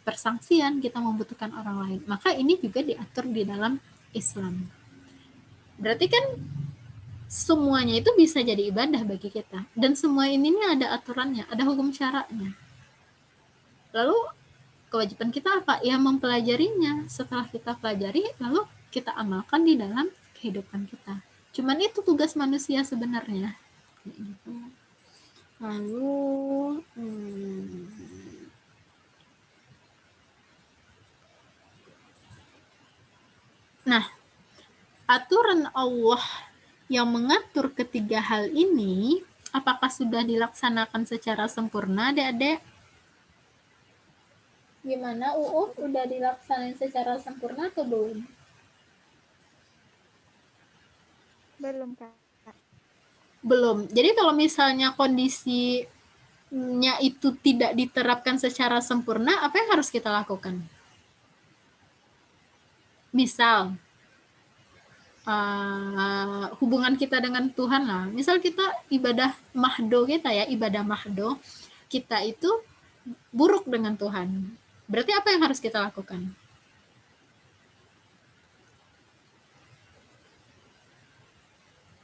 persangsian kita membutuhkan orang lain. Maka ini juga diatur di dalam Islam. Berarti kan semuanya itu bisa jadi ibadah bagi kita. Dan semua ini ada aturannya, ada hukum syaratnya. Lalu kewajiban kita apa? Ya mempelajarinya. Setelah kita pelajari, lalu kita amalkan di dalam kehidupan kita. Cuman itu tugas manusia sebenarnya. Lalu, nah, aturan Allah yang mengatur ketiga hal ini, apakah sudah dilaksanakan secara sempurna, adik-adik? Gimana, udah dilaksanain secara sempurna atau belum? Belum, Kak. Belum. Jadi kalau misalnya kondisinya itu tidak diterapkan secara sempurna, apa yang harus kita lakukan? Misal, hubungan kita dengan Tuhan lah. Misal kita ibadah mahdo kita ya, ibadah mahdo, kita itu buruk dengan Tuhan. Berarti apa yang harus kita lakukan?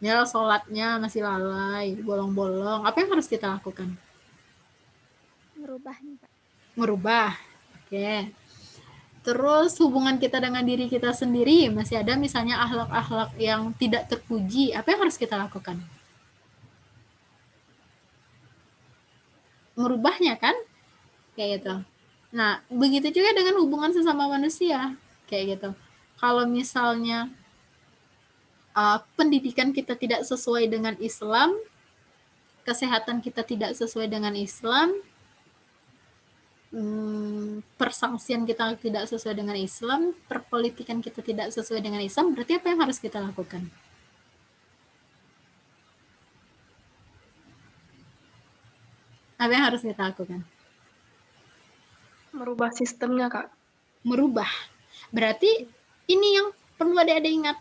Ya, sholatnya masih lalai, bolong-bolong. Apa yang harus kita lakukan? Merubahnya, Kak. Merubah. Oke. Terus hubungan kita dengan diri kita sendiri, masih ada misalnya akhlak-akhlak yang tidak terpuji. Apa yang harus kita lakukan? Merubahnya kan? Kayak gitu. Nah, begitu juga dengan hubungan sesama manusia. Kayak gitu. Kalau misalnya pendidikan kita tidak sesuai dengan Islam, kesehatan kita tidak sesuai dengan Islam, persangsian kita tidak sesuai dengan Islam, perpolitikan kita tidak sesuai dengan Islam, berarti apa yang harus kita lakukan? Apa yang harus kita lakukan? Merubah sistemnya, Kak. Merubah. Berarti ini yang perlu adik-adik ingat.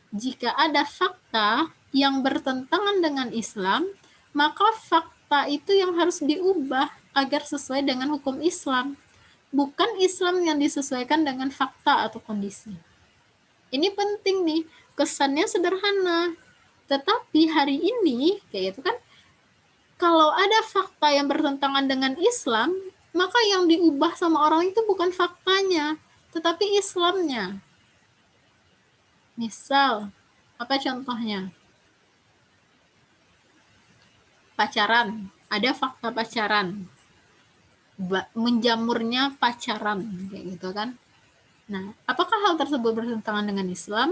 Jika ada fakta yang bertentangan dengan Islam, maka fakta itu yang harus diubah agar sesuai dengan hukum Islam. Bukan Islam yang disesuaikan dengan fakta atau kondisi. Ini penting nih, kesannya sederhana. Tetapi hari ini, kayak gitu kan, kalau ada fakta yang bertentangan dengan Islam, maka yang diubah sama orang itu bukan faktanya, tetapi Islamnya. Misal, apa contohnya? Pacaran. Ada fakta pacaran. Menjamurnya pacaran, kayak gitu kan. Nah, apakah hal tersebut bertentangan dengan Islam?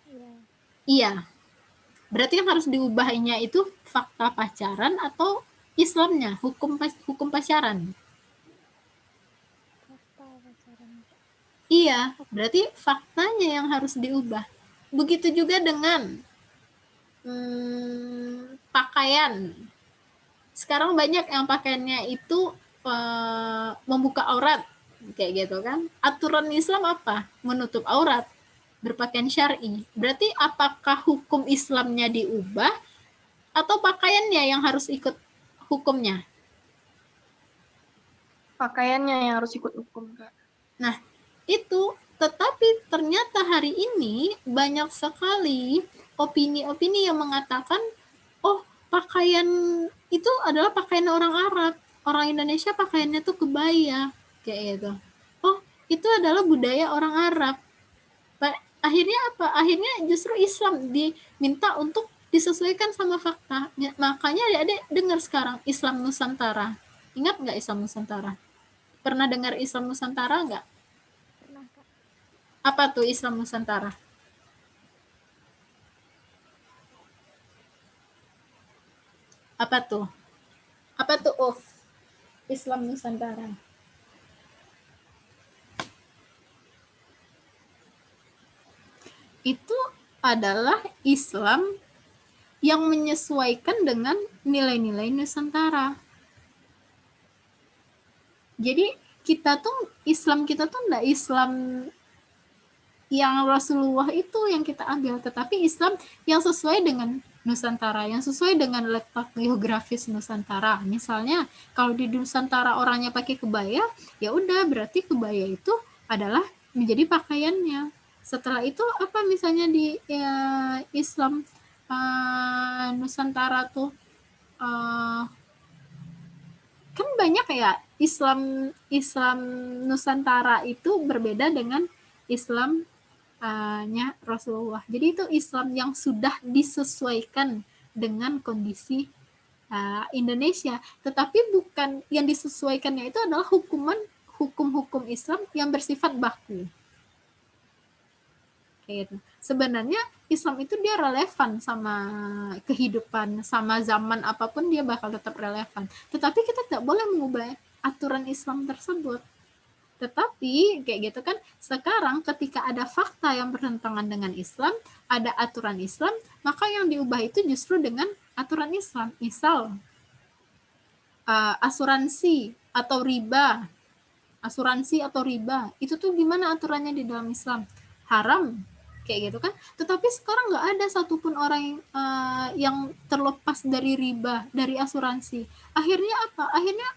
Iya. Iya. Berarti yang harus diubahnya itu fakta pacaran atau Islamnya, hukum pacaran. Fakta pacaran, Kak. Iya, berarti faktanya yang harus diubah. Begitu juga dengan pakaian. Sekarang banyak yang pakaiannya itu membuka aurat, kayak gitu kan. Aturan Islam apa? Menutup aurat, berpakaian syar'i. Berarti apakah hukum Islamnya diubah atau pakaiannya yang harus ikut hukumnya? Pakaiannya yang harus ikut hukum, Kak. Nah, itu. Tetapi ternyata hari ini banyak sekali opini-opini yang mengatakan, oh, pakaian itu adalah pakaian orang Arab. Orang Indonesia pakaiannya tuh kebaya, kayak gitu. Oh, itu adalah budaya orang Arab. Akhirnya apa? Akhirnya justru Islam diminta untuk disesuaikan sama fakta. Makanya adik-adik dengar sekarang Islam Nusantara. Ingat nggak Islam Nusantara? Pernah dengar Islam Nusantara nggak? Pernah, Kak. Apa tuh Islam Nusantara? Apa tuh? Apa tuh Islam Nusantara? Itu adalah Islam yang menyesuaikan dengan nilai-nilai Nusantara. Jadi Islam kita tuh enggak Islam yang Rasulullah itu yang kita ambil, tetapi Islam yang sesuai dengan Nusantara, yang sesuai dengan letak geografis Nusantara. Misalnya kalau di Nusantara orangnya pakai kebaya, ya udah berarti kebaya itu adalah menjadi pakaiannya. Setelah itu apa misalnya di Islam Nusantara tuh kan banyak ya Islam Nusantara itu berbeda dengan Islam nya Rasulullah. Jadi itu Islam yang sudah disesuaikan dengan kondisi Indonesia, tetapi bukan yang disesuaikannya itu adalah hukum-hukum Islam yang bersifat baku. Gitu. Sebenarnya Islam itu dia relevan sama kehidupan, sama zaman apapun dia bakal tetap relevan. Tetapi kita tidak boleh mengubah aturan Islam tersebut. Tetapi kayak gitu kan, sekarang ketika ada fakta yang bertentangan dengan Islam, ada aturan Islam, maka yang diubah itu justru dengan aturan Islam. Misal asuransi atau riba. Asuransi atau riba, itu tuh gimana aturannya di dalam Islam? Haram, kayak gitu kan. Tetapi sekarang nggak ada satupun orang yang terlepas dari riba, dari asuransi. Akhirnya apa? Akhirnya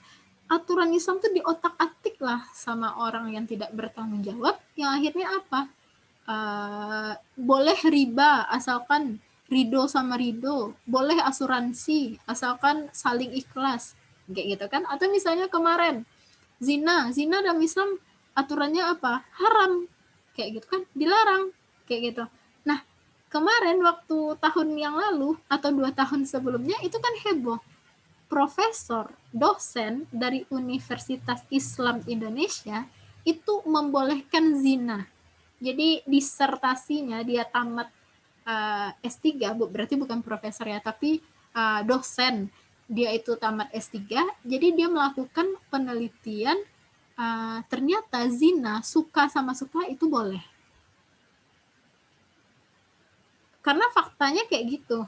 aturan Islam tuh diotak-atik lah sama orang yang tidak bertanggung jawab, yang akhirnya apa? Boleh riba asalkan ridho sama ridho, boleh asuransi asalkan saling ikhlas, kayak gitu kan. Atau misalnya kemarin zina dalam Islam aturannya apa? Haram, kayak gitu kan, dilarang, kayak gitu. Nah, kemarin waktu tahun yang lalu atau 2 tahun sebelumnya itu kan heboh, profesor, dosen dari Universitas Islam Indonesia itu membolehkan zina. Jadi disertasinya dia tamat S3, berarti bukan profesor ya, tapi dosen. Dia itu tamat S3, jadi dia melakukan penelitian ternyata zina, suka sama suka itu boleh. Karena faktanya kayak gitu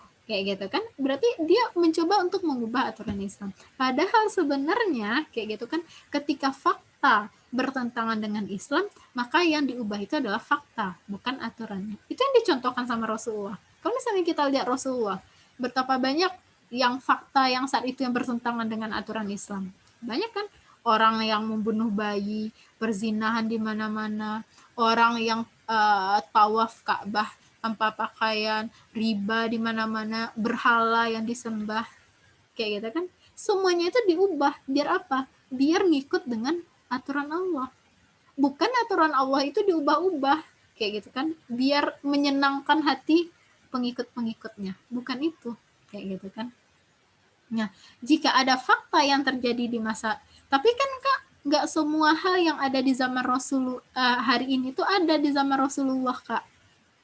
kan, berarti dia mencoba untuk mengubah aturan Islam. Padahal sebenarnya kayak gitu kan, ketika fakta bertentangan dengan Islam, maka yang diubah itu adalah fakta, bukan aturannya. Itu yang dicontohkan sama Rasulullah. Kalau misalnya kita lihat Rasulullah, betapa banyak yang fakta yang saat itu yang bertentangan dengan aturan Islam. Banyak kan orang yang membunuh bayi, perzinahan di mana-mana, orang yang tawaf Ka'bah tanpa pakaian, riba di mana-mana, berhala yang disembah, kayak gitu kan. Semuanya itu diubah, biar apa? Biar ngikut dengan aturan Allah. Bukan aturan Allah itu diubah-ubah, kayak gitu kan. Biar menyenangkan hati pengikut-pengikutnya, bukan itu, kayak gitu kan. Nah, jika ada fakta yang terjadi di masa, tapi kan Kak, nggak semua hal yang ada di zaman Rasulullah hari ini tuh ada di zaman Rasulullah, Kak.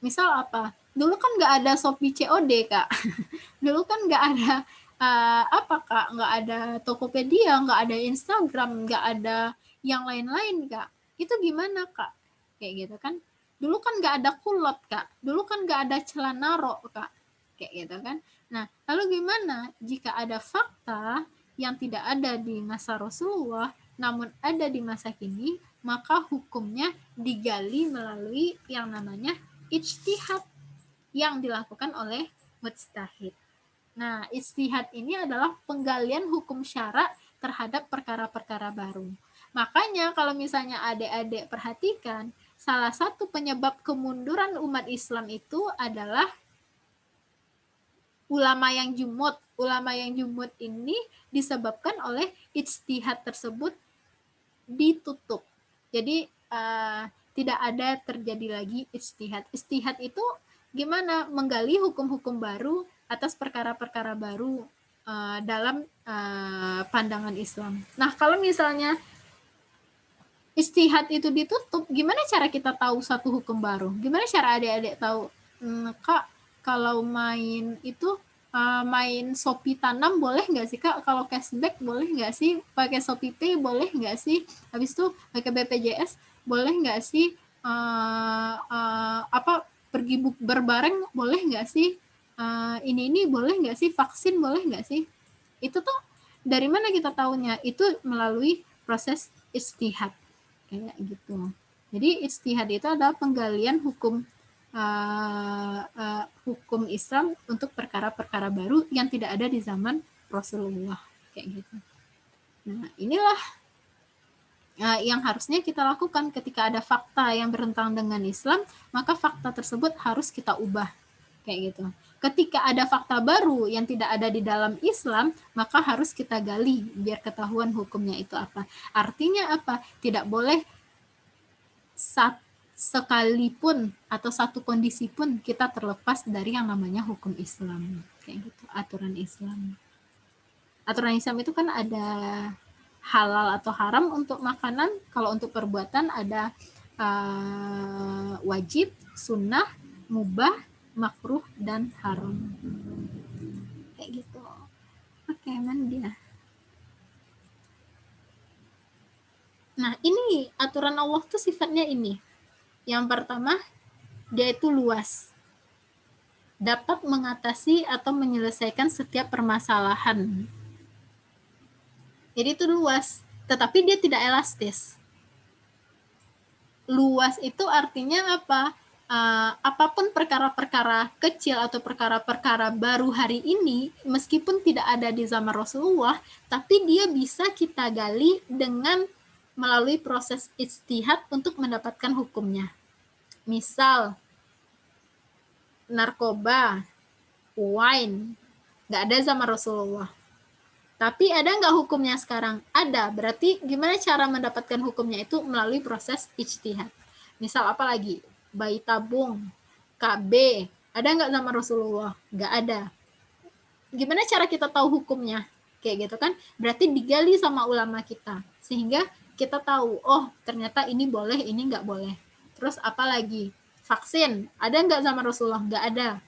Misal apa? Dulu kan nggak ada Shopee COD, Kak. Dulu kan nggak ada apa, Kak? Nggak ada Tokopedia, nggak ada Instagram, nggak ada yang lain-lain, Kak. Itu gimana, Kak? Kayak gitu kan. Dulu kan nggak ada kulot, Kak. Dulu kan nggak ada celana rok, Kak. Kayak gitu kan. Nah, lalu gimana jika ada fakta yang tidak ada di masa Rasulullah, namun ada di masa kini, maka hukumnya digali melalui yang namanya ijtihad yang dilakukan oleh mujtahid. Nah, ijtihad ini adalah penggalian hukum syara terhadap perkara-perkara baru. Makanya kalau misalnya adik-adik perhatikan, salah satu penyebab kemunduran umat Islam itu adalah ulama yang jumud. Ulama yang jumud ini disebabkan oleh ijtihad tersebut ditutup. Jadi tidak ada terjadi lagi ijtihad. Ijtihad itu gimana? Menggali hukum-hukum baru atas perkara-perkara baru dalam pandangan Islam. Nah, kalau misalnya ijtihad itu ditutup, gimana cara kita tahu satu hukum baru? Gimana cara adik-adik tahu, Kak, kalau main itu main Shopee tanam boleh nggak sih, Kak? Kalau cashback boleh nggak sih? Pakai Shopee Pay boleh nggak sih? Habis itu pakai BPJS boleh nggak sih? Pergi berbareng boleh nggak sih? Ini boleh nggak sih? Vaksin boleh nggak sih? Itu tuh dari mana kita tahunya? Itu melalui proses ijtihad kayak gitu. Jadi ijtihad itu adalah penggalian hukum hukum Islam untuk perkara-perkara baru yang tidak ada di zaman Rasulullah kayak gitu. Nah, inilah yang harusnya kita lakukan ketika ada fakta yang bertentangan dengan Islam, maka fakta tersebut harus kita ubah kayak gitu. Ketika ada fakta baru yang tidak ada di dalam Islam, maka harus kita gali biar ketahuan hukumnya itu apa. Artinya apa? Tidak boleh sekalipun atau satu kondisi pun kita terlepas dari yang namanya hukum Islam kayak gitu, aturan Islam. Aturan Islam itu kan ada halal atau haram untuk makanan, kalau untuk perbuatan ada wajib, sunnah, mubah, makruh, dan haram kayak gitu. Oke, mana dia? Nah, ini aturan Allah tuh sifatnya ini. Yang pertama, dia itu luas. Dapat mengatasi atau menyelesaikan setiap permasalahan. Jadi itu luas, tetapi dia tidak elastis. Luas itu artinya apa? Apapun perkara-perkara kecil atau perkara-perkara baru hari ini, meskipun tidak ada di zaman Rasulullah, tapi dia bisa kita gali dengan melalui proses ijtihad untuk mendapatkan hukumnya. Misal, narkoba, wine, nggak ada zaman Rasulullah. Tapi ada nggak hukumnya sekarang? Ada. Berarti gimana cara mendapatkan hukumnya itu melalui proses ijtihad. Misal apa lagi? Bayi tabung, KB, ada nggak zaman Rasulullah? Nggak ada. Gimana cara kita tahu hukumnya? Kayak gitu kan? Berarti digali sama ulama kita. Sehingga kita tahu, oh ternyata ini boleh, ini nggak boleh. Terus apa lagi? Vaksin, ada nggak zaman Rasulullah? Nggak ada.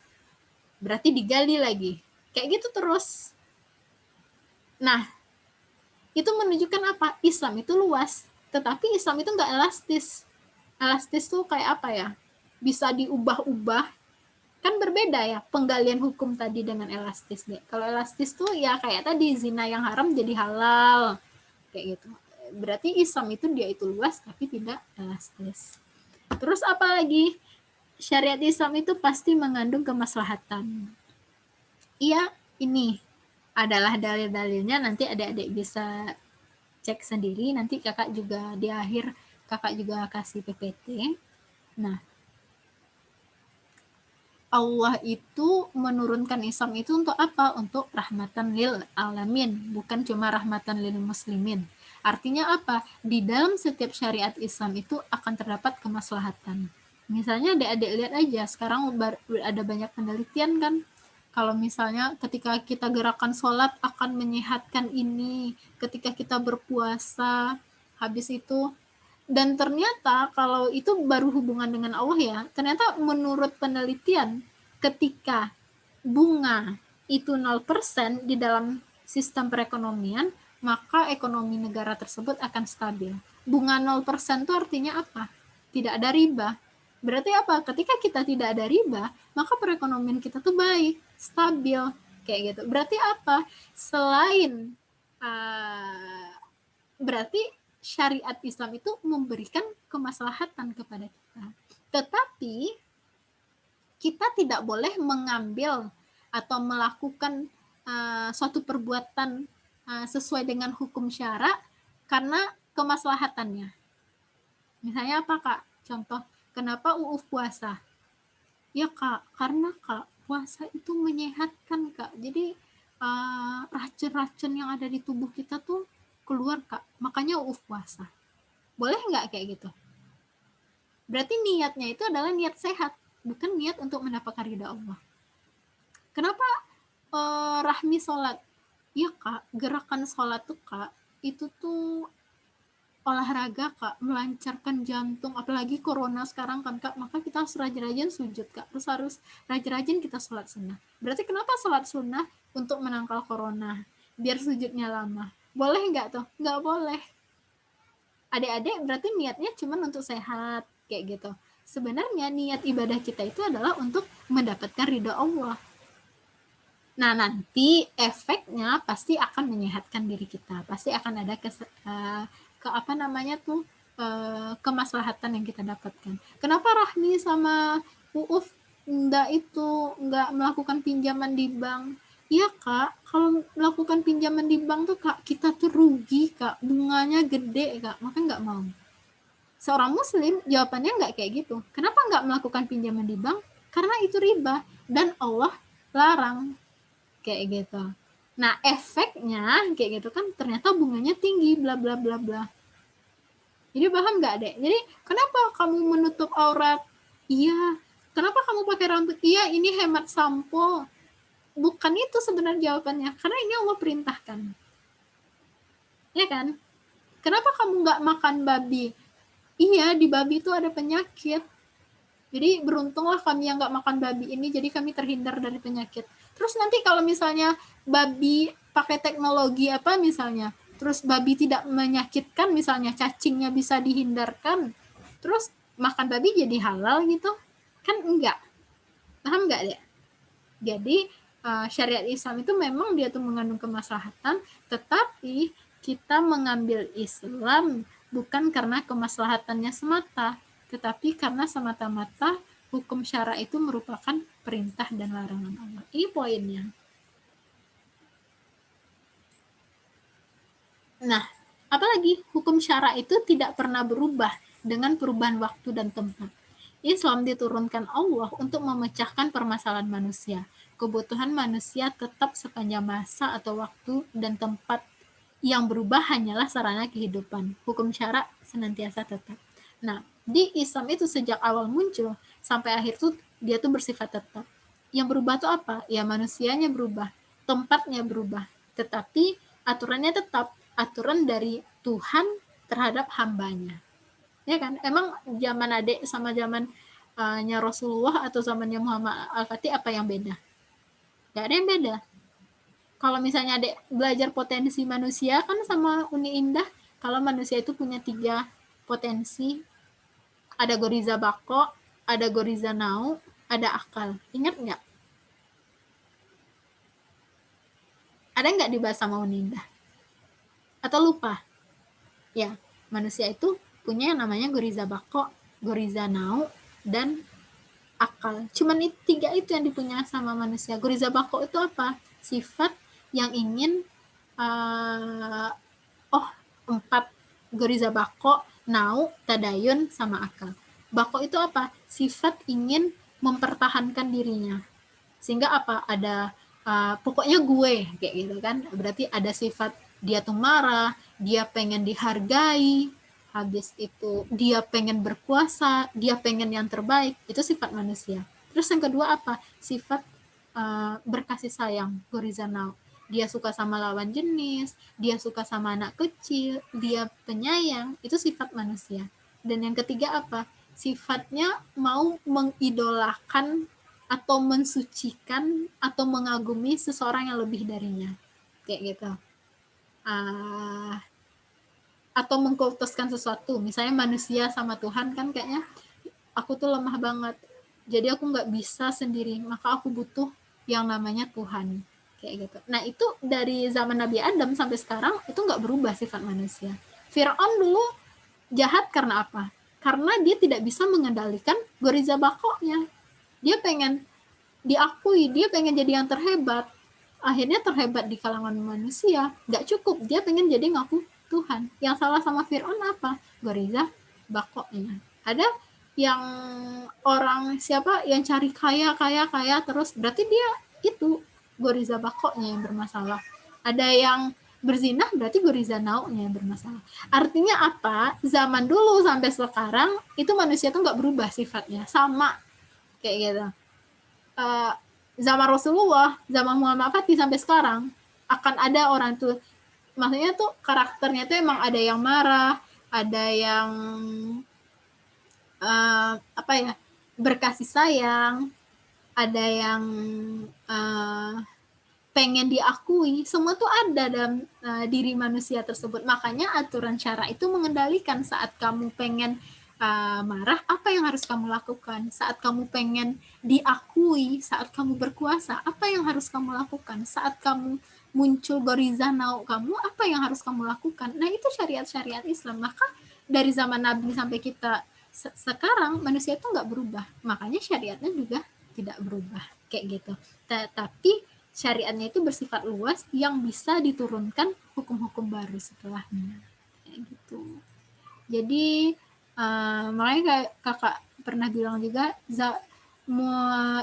Berarti digali lagi. Kayak gitu terus. Nah, itu menunjukkan apa? Islam itu luas. Tetapi Islam itu nggak elastis. Elastis tuh kayak apa ya? Bisa diubah-ubah. Kan berbeda ya penggalian hukum tadi dengan elastis deh. Kalau elastis tuh ya kayak tadi zina yang haram jadi halal. Kayak gitu. Berarti Islam itu dia itu luas tapi tidak elastis. Terus apa lagi? Syariat Islam itu pasti mengandung kemaslahatan. Iya, ini adalah dalil-dalilnya, nanti adik-adik bisa cek sendiri, nanti kakak juga di akhir kakak juga kasih PPT. Nah, Allah itu menurunkan Islam itu untuk apa? Untuk rahmatan lil alamin, bukan cuma rahmatan lil muslimin. Artinya apa? Di dalam setiap syariat Islam itu akan terdapat kemaslahatan. Misalnya adik-adik lihat aja, sekarang ada banyak penelitian kan, kalau misalnya ketika kita gerakan sholat akan menyehatkan ini, ketika kita berpuasa, habis itu, dan ternyata kalau itu baru hubungan dengan Allah ya, ternyata menurut penelitian ketika bunga itu 0% di dalam sistem perekonomian, maka ekonomi negara tersebut akan stabil. Bunga 0% itu artinya apa? Tidak ada riba. Berarti apa? Ketika kita tidak ada riba, maka perekonomian kita tuh baik, stabil, kayak gitu. Berarti apa? Selain berarti syariat Islam itu memberikan kemaslahatan kepada kita. Tetapi kita tidak boleh mengambil atau melakukan suatu perbuatan sesuai dengan hukum syara karena kemaslahatannya. Misalnya apa, Kak? Contoh, kenapa puasa? Ya, Kak, karena Kak, puasa itu menyehatkan, Kak. Jadi racun-racun yang ada di tubuh kita tuh keluar, Kak. Makanya puasa. Boleh nggak kayak gitu? Berarti niatnya itu adalah niat sehat, bukan niat untuk mendapatkan ridha Allah. Kenapa Rahmi sholat? Ya, Kak, gerakan sholat tuh, Kak, itu tuh olahraga, Kak, melancarkan jantung, apalagi corona sekarang kan, Kak, maka kita harus rajin-rajin sujud, Kak, terus harus rajin-rajin kita sholat sunnah. Berarti kenapa sholat sunnah? Untuk menangkal corona, biar sujudnya lama. Boleh nggak tuh? Nggak boleh. Adik-adik berarti niatnya cuma untuk sehat, kayak gitu. Sebenarnya niat ibadah kita itu adalah untuk mendapatkan ridha Allah. Nah, nanti efeknya pasti akan menyehatkan diri kita, pasti akan ada kemaslahatan yang kita dapatkan. Kenapa Rahmi sama Uuf nggak melakukan pinjaman di bank? Iya, Kak, kalau melakukan pinjaman di bank tuh, Kak, kita tuh rugi, Kak, bunganya gede, Kak, maka nggak mau. Seorang muslim jawabannya nggak kayak gitu. Kenapa nggak melakukan pinjaman di bank? Karena itu riba dan Allah larang, kayak gitu. Nah, efeknya kayak gitu kan ternyata bunganya tinggi, bla bla bla bla. Jadi paham nggak, Dek? Jadi kenapa kamu menutup aurat? Iya. Kenapa kamu pakai rambut? Iya, ini hemat sampo. Bukan itu sebenarnya jawabannya, karena ini Allah perintahkan. Ya kan? Kenapa kamu nggak makan babi? Iya, di babi itu ada penyakit. Jadi beruntunglah kami yang nggak makan babi ini, jadi kami terhindar dari penyakit. Terus nanti kalau misalnya babi pakai teknologi apa misalnya, terus babi tidak menyakitkan, misalnya cacingnya bisa dihindarkan, terus makan babi jadi halal gitu? Kan enggak. Paham nggak ya? Jadi syariat Islam itu memang dia tuh mengandung kemaslahatan, tetapi kita mengambil Islam bukan karena kemaslahatannya semata, tetapi karena semata-mata hukum syara itu merupakan perintah dan larangan Allah. Ini poinnya. Nah, apalagi hukum syara itu tidak pernah berubah dengan perubahan waktu dan tempat. Islam diturunkan Allah untuk memecahkan permasalahan manusia. Kebutuhan manusia tetap sepanjang masa atau waktu dan tempat, yang berubah hanyalah sarana kehidupan. Hukum syara senantiasa tetap. Nah, di Islam itu sejak awal muncul sampai akhir tuh dia tuh bersifat tetap. Yang berubah tuh apa? Ya manusianya berubah, tempatnya berubah, tetapi aturannya tetap, aturan dari Tuhan terhadap hambanya. Ya kan? Emang zaman adek sama zaman nya Rasulullah atau zamannya Muhammad Al-Fatih apa yang beda? Gak ada yang beda. Kalau misalnya adek belajar potensi manusia kan sama Uni Indah, kalau manusia itu punya 3 potensi, ada goriza bako, ada goriza nau, ada akal. Ingat nggak? Ada nggak dibahas sama Uni Indah? Atau lupa? Ya, manusia itu punya yang namanya goriza bako, goriza nau, dan akal. Cuman 3 itu yang dipunya sama manusia. Goriza bako itu apa? Sifat yang ingin 4 goriza bako, nau, tadayun, sama akal. Bako itu apa? Sifat ingin mempertahankan dirinya. Sehingga apa? Ada pokoknya gue, kayak gitu kan. Berarti ada sifat dia tuh marah, dia pengen dihargai, habis itu dia pengen berkuasa, dia pengen yang terbaik. Itu sifat manusia. Terus yang kedua apa? Sifat berkasih sayang, goriza nau. Dia suka sama lawan jenis, dia suka sama anak kecil, dia penyayang, itu sifat manusia. Dan yang ketiga apa? Sifatnya mau mengidolakan atau mensucikan atau mengagumi seseorang yang lebih darinya, kayak gitu. Atau mengkultuskan sesuatu, misalnya manusia sama Tuhan kan kayaknya aku tuh lemah banget. Jadi aku nggak bisa sendiri, maka aku butuh yang namanya Tuhan. Kayak gitu. Nah itu dari zaman Nabi Adam sampai sekarang itu nggak berubah sifat manusia. Fir'aun dulu jahat karena apa? Karena dia tidak bisa mengendalikan goriza bakoknya. Dia pengen diakui, dia pengen jadi yang terhebat. Akhirnya terhebat di kalangan manusia. Gak cukup, dia pengen jadi ngaku Tuhan. Yang salah sama Fir'aun apa? Goriza bakoknya. Ada yang orang siapa yang cari kaya terus, berarti dia itu goriza bakoknya yang bermasalah. Ada yang berzina, berarti goriza nauknya yang bermasalah. Artinya apa? Zaman dulu sampai sekarang itu manusia tuh nggak berubah sifatnya, sama kayak gitu. Zaman Rasulullah, zaman Muhammad Fatih sampai sekarang akan ada orang tuh, maksudnya tuh karakternya tuh emang ada yang marah, ada yang apa ya, berkasih sayang, ada yang pengen diakui, semua tuh ada dalam diri manusia tersebut. Makanya aturan syara itu mengendalikan saat kamu pengen marah, apa yang harus kamu lakukan? Saat kamu pengen diakui, saat kamu berkuasa, apa yang harus kamu lakukan? Saat kamu muncul goriza nau kamu, apa yang harus kamu lakukan? Nah itu syariat-syariat Islam. Maka dari zaman Nabi sampai kita sekarang manusia itu nggak berubah, makanya syariatnya juga tidak berubah kayak gitu. Tapi syariatnya itu bersifat luas yang bisa diturunkan hukum-hukum baru setelahnya kayak gitu. Jadi makanya kayak kakak pernah bilang juga,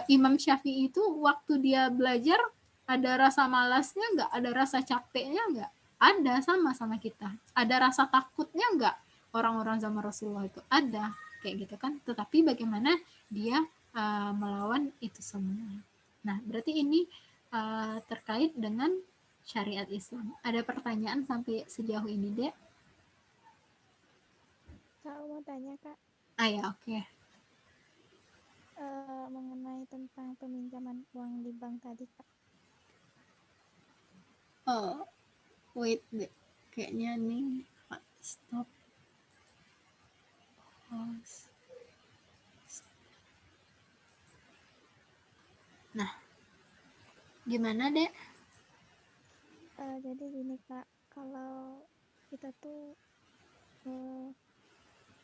Imam Syafi'i itu waktu dia belajar ada rasa malasnya nggak, ada rasa capeknya nggak, ada sama kita, ada rasa takutnya nggak, orang-orang zaman Rasulullah itu ada kayak gitu kan, tetapi bagaimana dia melawan itu semua. Nah berarti ini terkait dengan syariat Islam. Ada pertanyaan sampai sejauh ini, Dek? Kak, mau tanya Kak, Ya oke. mengenai tentang peminjaman uang di bank tadi Kak. Oh, wait deh. Kayaknya nih, stop. Pause. Nah, gimana, Dek? Jadi gini Kak, kalau kita tuh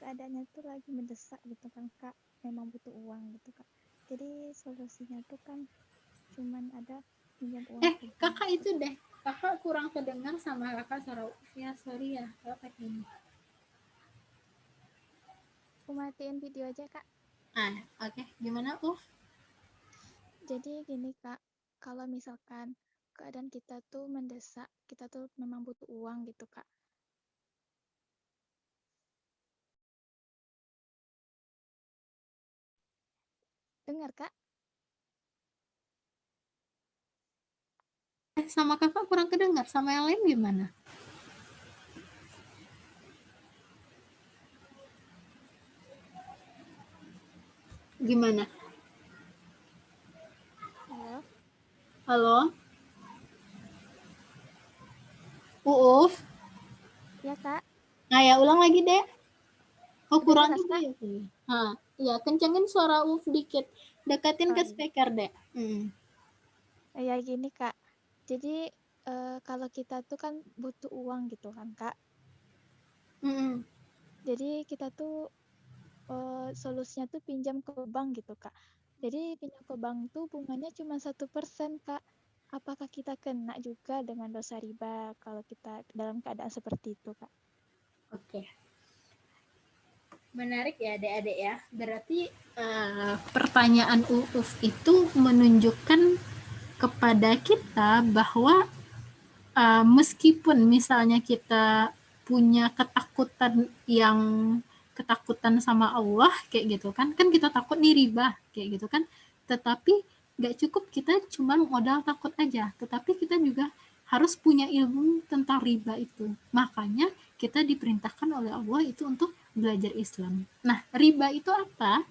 keadaannya tuh lagi mendesak gitu kan Kak, memang butuh uang gitu Kak. Jadi solusinya tuh kan cuman ada pinjam uang ke bank Kakak gitu itu Kak. deh. Kakak kurang kedengar sama kakak suara. Ya, sorry ya. Kalau kayak ini. Aku matiin video aja Kak. Oke. Gimana, Uf? Jadi gini Kak, kalau misalkan keadaan kita tuh mendesak, kita tuh memang butuh uang gitu Kak. Dengar Kak? Sama kakak kurang kedengar. Sama yang lain gimana? Gimana? Halo? Halo? Uuf? Ya Kak, Ya ulang lagi, Dek. Oh, udah kurang jelas juga Kak? ya. Iya, kencengin suara Uf dikit. Deketin Oh ke iya. speaker, Dek. Ya gini Kak, jadi kalau kita tuh kan butuh uang gitu kan Kak. Jadi kita tuh solusinya tuh pinjam ke bank gitu Kak. Jadi pinjam ke bank tuh bunganya cuma 1% Kak. Apakah kita kena juga dengan dosa riba kalau kita dalam keadaan seperti itu Kak? Oke. Menarik ya adik-adik ya. Berarti pertanyaan Uuf itu menunjukkan kepada kita bahwa meskipun misalnya kita punya ketakutan sama Allah kayak gitu kan kita takut nih riba kayak gitu kan, tetapi nggak cukup kita cuma modal takut aja, tetapi kita juga harus punya ilmu tentang riba itu. Makanya kita diperintahkan oleh Allah itu untuk belajar Islam. Nah, riba itu apa?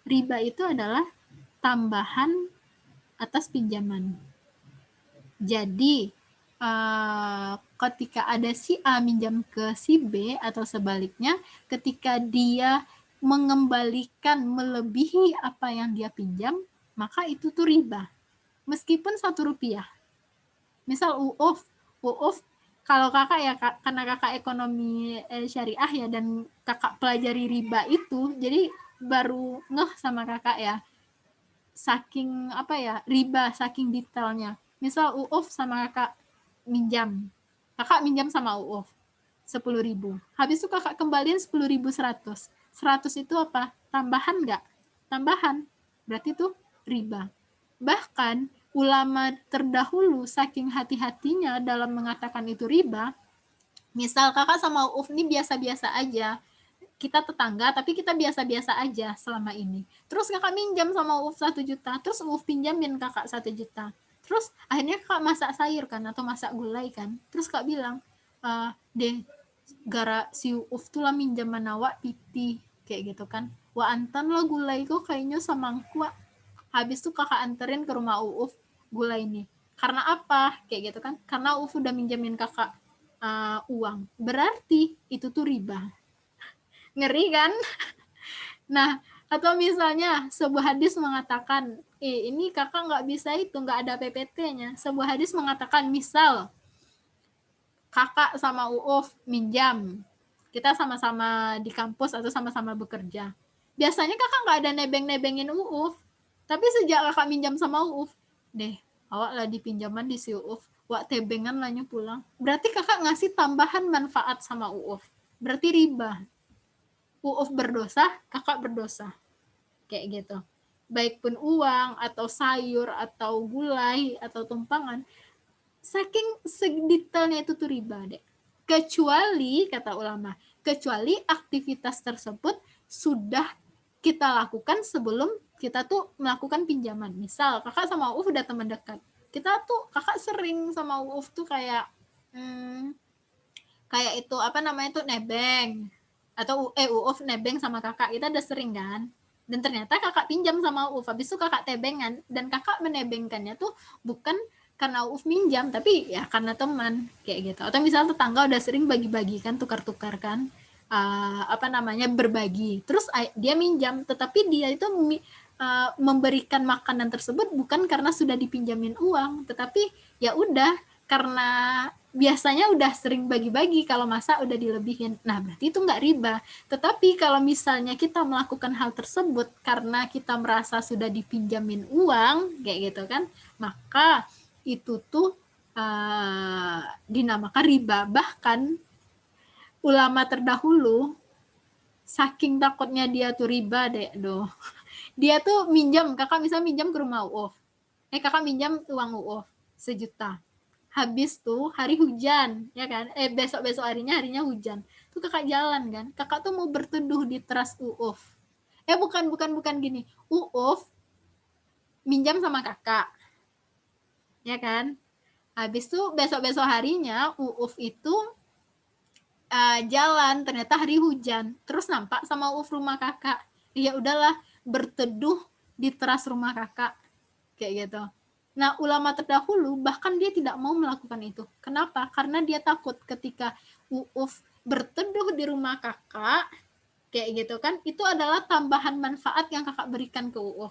Riba itu adalah tambahan atas pinjaman. Jadi ketika ada si A minjam ke si B atau sebaliknya, ketika dia mengembalikan melebihi apa yang dia pinjam, maka itu tuh riba. Meskipun 1 rupiah. Misal UUF kalau kakak ya, karena kakak ekonomi syariah ya, dan kakak pelajari riba itu, jadi baru ngeh sama kakak ya, saking apa ya, riba saking detailnya. Misal UUF sama kakak minjam sama UUF 10.000, habis itu kakak kembaliin 10.100. 100 itu apa? Tambahan nggak? Tambahan, berarti itu riba. Bahkan ulama terdahulu saking hati-hatinya dalam mengatakan itu riba. Misal kakak sama UUF ini biasa-biasa aja, kita tetangga tapi kita biasa-biasa aja selama ini. Terus kakak minjam sama UUF 1 juta, terus UUF pinjamin kakak 1 juta. Terus akhirnya kakak masak sayur kan, atau masak gulai kan. Terus kakak bilang, deh, gara si UUF tuh lah minjam manawak piti, kayak gitu kan. Wah antan lah gulai kok kayaknya samangku. Habis tuh kakak anterin ke rumah UUF gulai ini. Karena apa? Kayak gitu kan. Karena UUF udah minjemin kakak uang. Berarti itu tuh riba. Ngeri kan? Nah, atau misalnya sebuah hadis mengatakan, ini kakak nggak bisa itu, nggak ada PPT-nya. Sebuah hadis mengatakan, misal kakak sama UUF minjam, kita sama-sama di kampus atau sama-sama bekerja. Biasanya kakak nggak ada nebeng-nebengin UUF, tapi sejak kakak minjam sama UUF, deh, awak lah di pinjaman di si UUF, wak tebengan lah pulang. Berarti kakak ngasih tambahan manfaat sama UUF. Berarti riba. UUF berdosa, kakak berdosa. Kayak gitu. Baik pun uang, atau sayur, atau gulai, atau tumpangan, saking sedetailnya itu tuh riba deh. Kecuali, kata ulama, kecuali aktivitas tersebut sudah kita lakukan sebelum kita tuh melakukan pinjaman. Misal kakak sama UUF udah teman dekat, kita tuh kakak sering sama UUF tuh kayak kayak itu apa namanya tuh nebeng, atau UUF nebeng sama kakak, kita udah sering kan. Dan ternyata kakak pinjam sama UUF, habis itu kakak tebengan, dan kakak menebengkannya tuh bukan karena UUF minjam, tapi ya karena teman, kayak gitu. Atau misalnya tetangga udah sering bagi-bagi kan, tukar-tukar kan, apa namanya, berbagi. Terus dia minjam, tetapi dia itu memberikan makanan tersebut bukan karena sudah dipinjamin uang, tetapi ya udah karena biasanya udah sering bagi-bagi, kalau masa udah dilebihin. Nah, berarti itu nggak riba. Tetapi kalau misalnya kita melakukan hal tersebut karena kita merasa sudah dipinjamin uang, kayak gitu kan, maka itu tuh dinamakan riba. Bahkan ulama terdahulu, saking takutnya dia tuh riba deh, dia tuh minjam, kakak misalnya minjam ke rumah UUF, kakak minjam uang UUF 1 juta. Habis tuh hari hujan, ya kan? Besok-besok harinya hujan. Tuh kakak jalan kan. Kakak tuh mau berteduh di teras UUF. Bukan gini. UUF minjam sama kakak. Ya kan? Habis tuh besok-besok harinya UUF itu jalan, ternyata hari hujan. Terus nampak sama UUF rumah kakak. Ya udahlah, berteduh di teras rumah kakak. Kayak gitu. Nah, ulama terdahulu bahkan dia tidak mau melakukan itu. Kenapa? Karena dia takut ketika UUF berteduh di rumah kakak, kayak gitu kan, itu adalah tambahan manfaat yang kakak berikan ke UUF.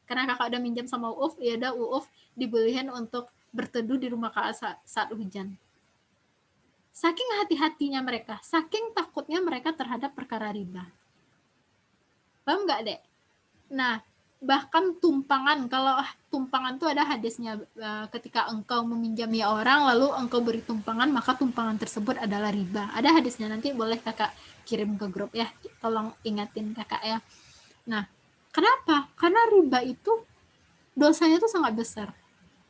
Karena kakak udah minjam sama UUF, ya udah UUF dibolehin untuk berteduh di rumah kakak saat hujan. Saking hati-hatinya mereka, saking takutnya mereka terhadap perkara riba. Paham nggak, Dek? Nah, bahkan tumpangan, kalau tumpangan tuh ada hadisnya, ketika engkau meminjami orang lalu engkau beri tumpangan, maka tumpangan tersebut adalah riba. Ada hadisnya, nanti boleh kakak kirim ke grup ya, tolong ingatin kakak ya. Nah, kenapa? Karena riba itu dosanya tuh sangat besar.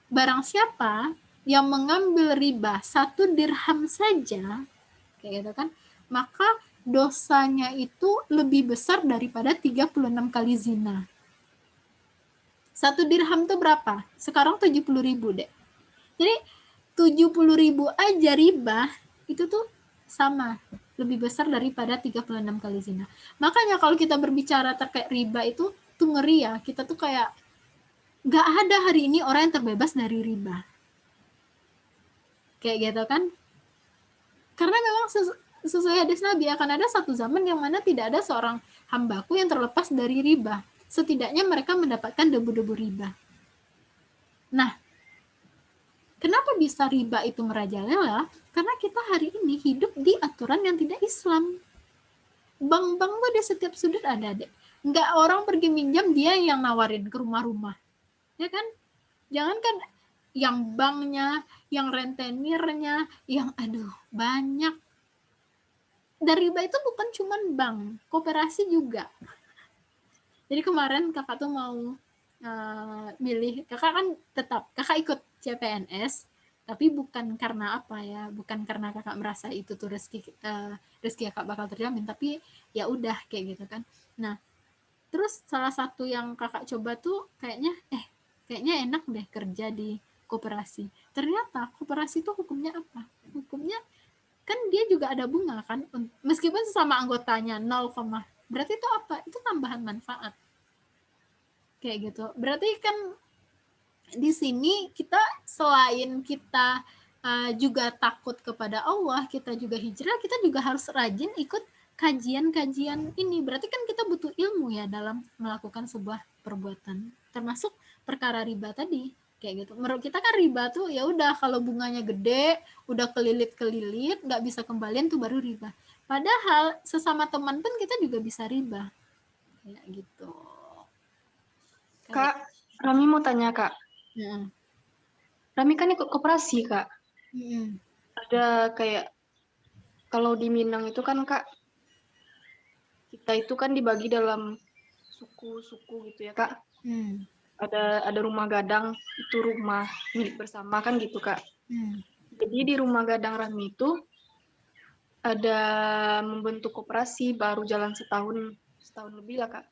Barang siapa yang mengambil riba 1 dirham saja, kayak gitu kan, maka dosanya itu lebih besar daripada 36 kali zina. 1 dirham tuh berapa? Sekarang 70.000 deh. Jadi 70.000 aja riba itu tuh sama, lebih besar daripada 36 kali zina. Makanya kalau kita berbicara terkait riba itu tuh ngeri ya. Kita tuh kayak gak ada hari ini orang yang terbebas dari riba. Kayak gitu kan. Karena memang sesuai hadis Nabi akan ada satu zaman yang mana tidak ada seorang hambaku yang terlepas dari riba. Setidaknya mereka mendapatkan debu-debu riba. Nah, kenapa bisa riba itu merajalela? Karena kita hari ini hidup di aturan yang tidak Islam. Bank-bank tuh di setiap sudut ada, deh. Nggak orang pergi minjam, dia yang nawarin ke rumah-rumah. Ya kan? Jangankan yang banknya, yang rentenirnya, yang aduh, banyak. Dan riba itu bukan cuma bank, koperasi juga. Jadi kemarin kakak tuh mau milih, kakak kan tetap, kakak ikut CPNS, tapi bukan karena apa ya, bukan karena kakak merasa itu tuh rezeki kakak bakal terjamin, tapi ya udah kayak gitu kan. Nah, terus salah satu yang kakak coba tuh kayaknya enak deh kerja di koperasi. Ternyata koperasi tuh hukumnya apa? Hukumnya kan dia juga ada bunga kan, meskipun sesama anggotanya 0, berarti itu apa? Itu tambahan manfaat. Kayak gitu. Berarti kan di sini kita selain kita juga takut kepada Allah, kita juga hijrah, kita juga harus rajin ikut kajian-kajian ini. Berarti kan kita butuh ilmu ya dalam melakukan sebuah perbuatan, termasuk perkara riba tadi. Kayak gitu. Menurut kita kan riba tuh ya udah kalau bunganya gede, udah kelilit-kelilit, nggak bisa kembalian tuh baru riba. Padahal sesama teman pun kita juga bisa riba. Kayak gitu. Kak, Rami mau tanya, Kak. Ya. Rami kan ikut koperasi, Kak. Hmm. Ada kayak, kalau di Minang itu kan, Kak, kita itu kan dibagi dalam suku-suku gitu ya, Kak. Hmm. Ada rumah gadang, itu rumah milik bersama kan gitu, Kak. Hmm. Jadi di rumah gadang Rami itu ada membentuk koperasi baru jalan setahun lebih lah, Kak.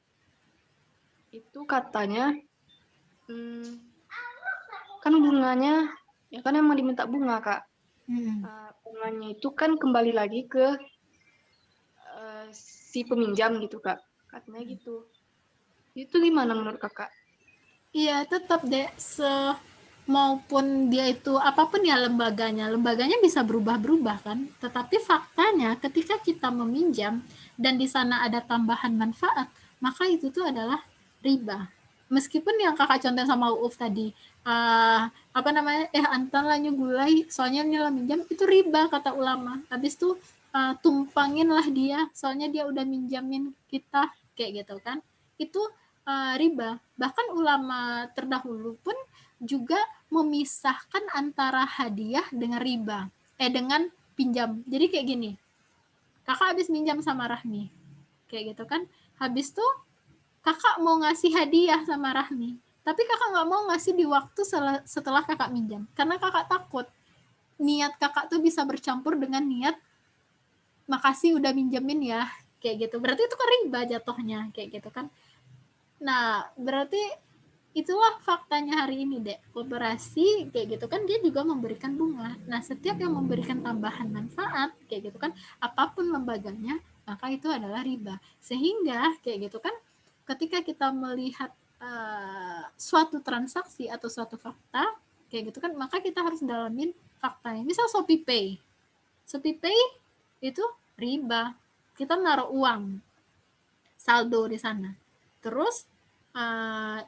Itu katanya kan bunganya ya kan emang diminta bunga, Kak. Bunganya itu kan kembali lagi ke si peminjam gitu, Kak. Katanya gitu. Itu gimana menurut Kakak? Iya, tetap deh maupun dia itu apapun ya lembaganya bisa berubah-berubah kan. Tetapi faktanya ketika kita meminjam dan di sana ada tambahan manfaat, maka itu tuh adalah riba. Meskipun yang kakak contoh sama Uuf tadi, apa namanya, antan lah nyugulai, soalnya ini lah minjam, itu riba kata ulama. Habis itu tumpangin lah dia, soalnya dia udah minjamin kita, kayak gitu kan. Itu riba. Bahkan ulama terdahulu pun juga memisahkan antara hadiah dengan riba. Dengan pinjam. Jadi kayak gini. Kakak habis minjam sama Rahmi. Kayak gitu kan. Habis tuh kakak mau ngasih hadiah sama Rahmi. Tapi kakak nggak mau ngasih di waktu setelah kakak minjam. Karena kakak takut niat kakak tuh bisa bercampur dengan niat makasih udah minjemin ya. Kayak gitu. Berarti itu kan riba jatuhnya. Kayak gitu kan. Nah, berarti itulah faktanya hari ini, Dek. Koperasi kayak gitu kan dia juga memberikan bunga. Nah, setiap yang memberikan tambahan manfaat kayak gitu kan, apapun lembaganya, maka itu adalah riba. Sehingga kayak gitu kan ketika kita melihat suatu transaksi atau suatu fakta kayak gitu kan, maka kita harus dalamin faktanya. Misal ShopeePay. ShopeePay itu riba. Kita naruh uang saldo di sana. Terus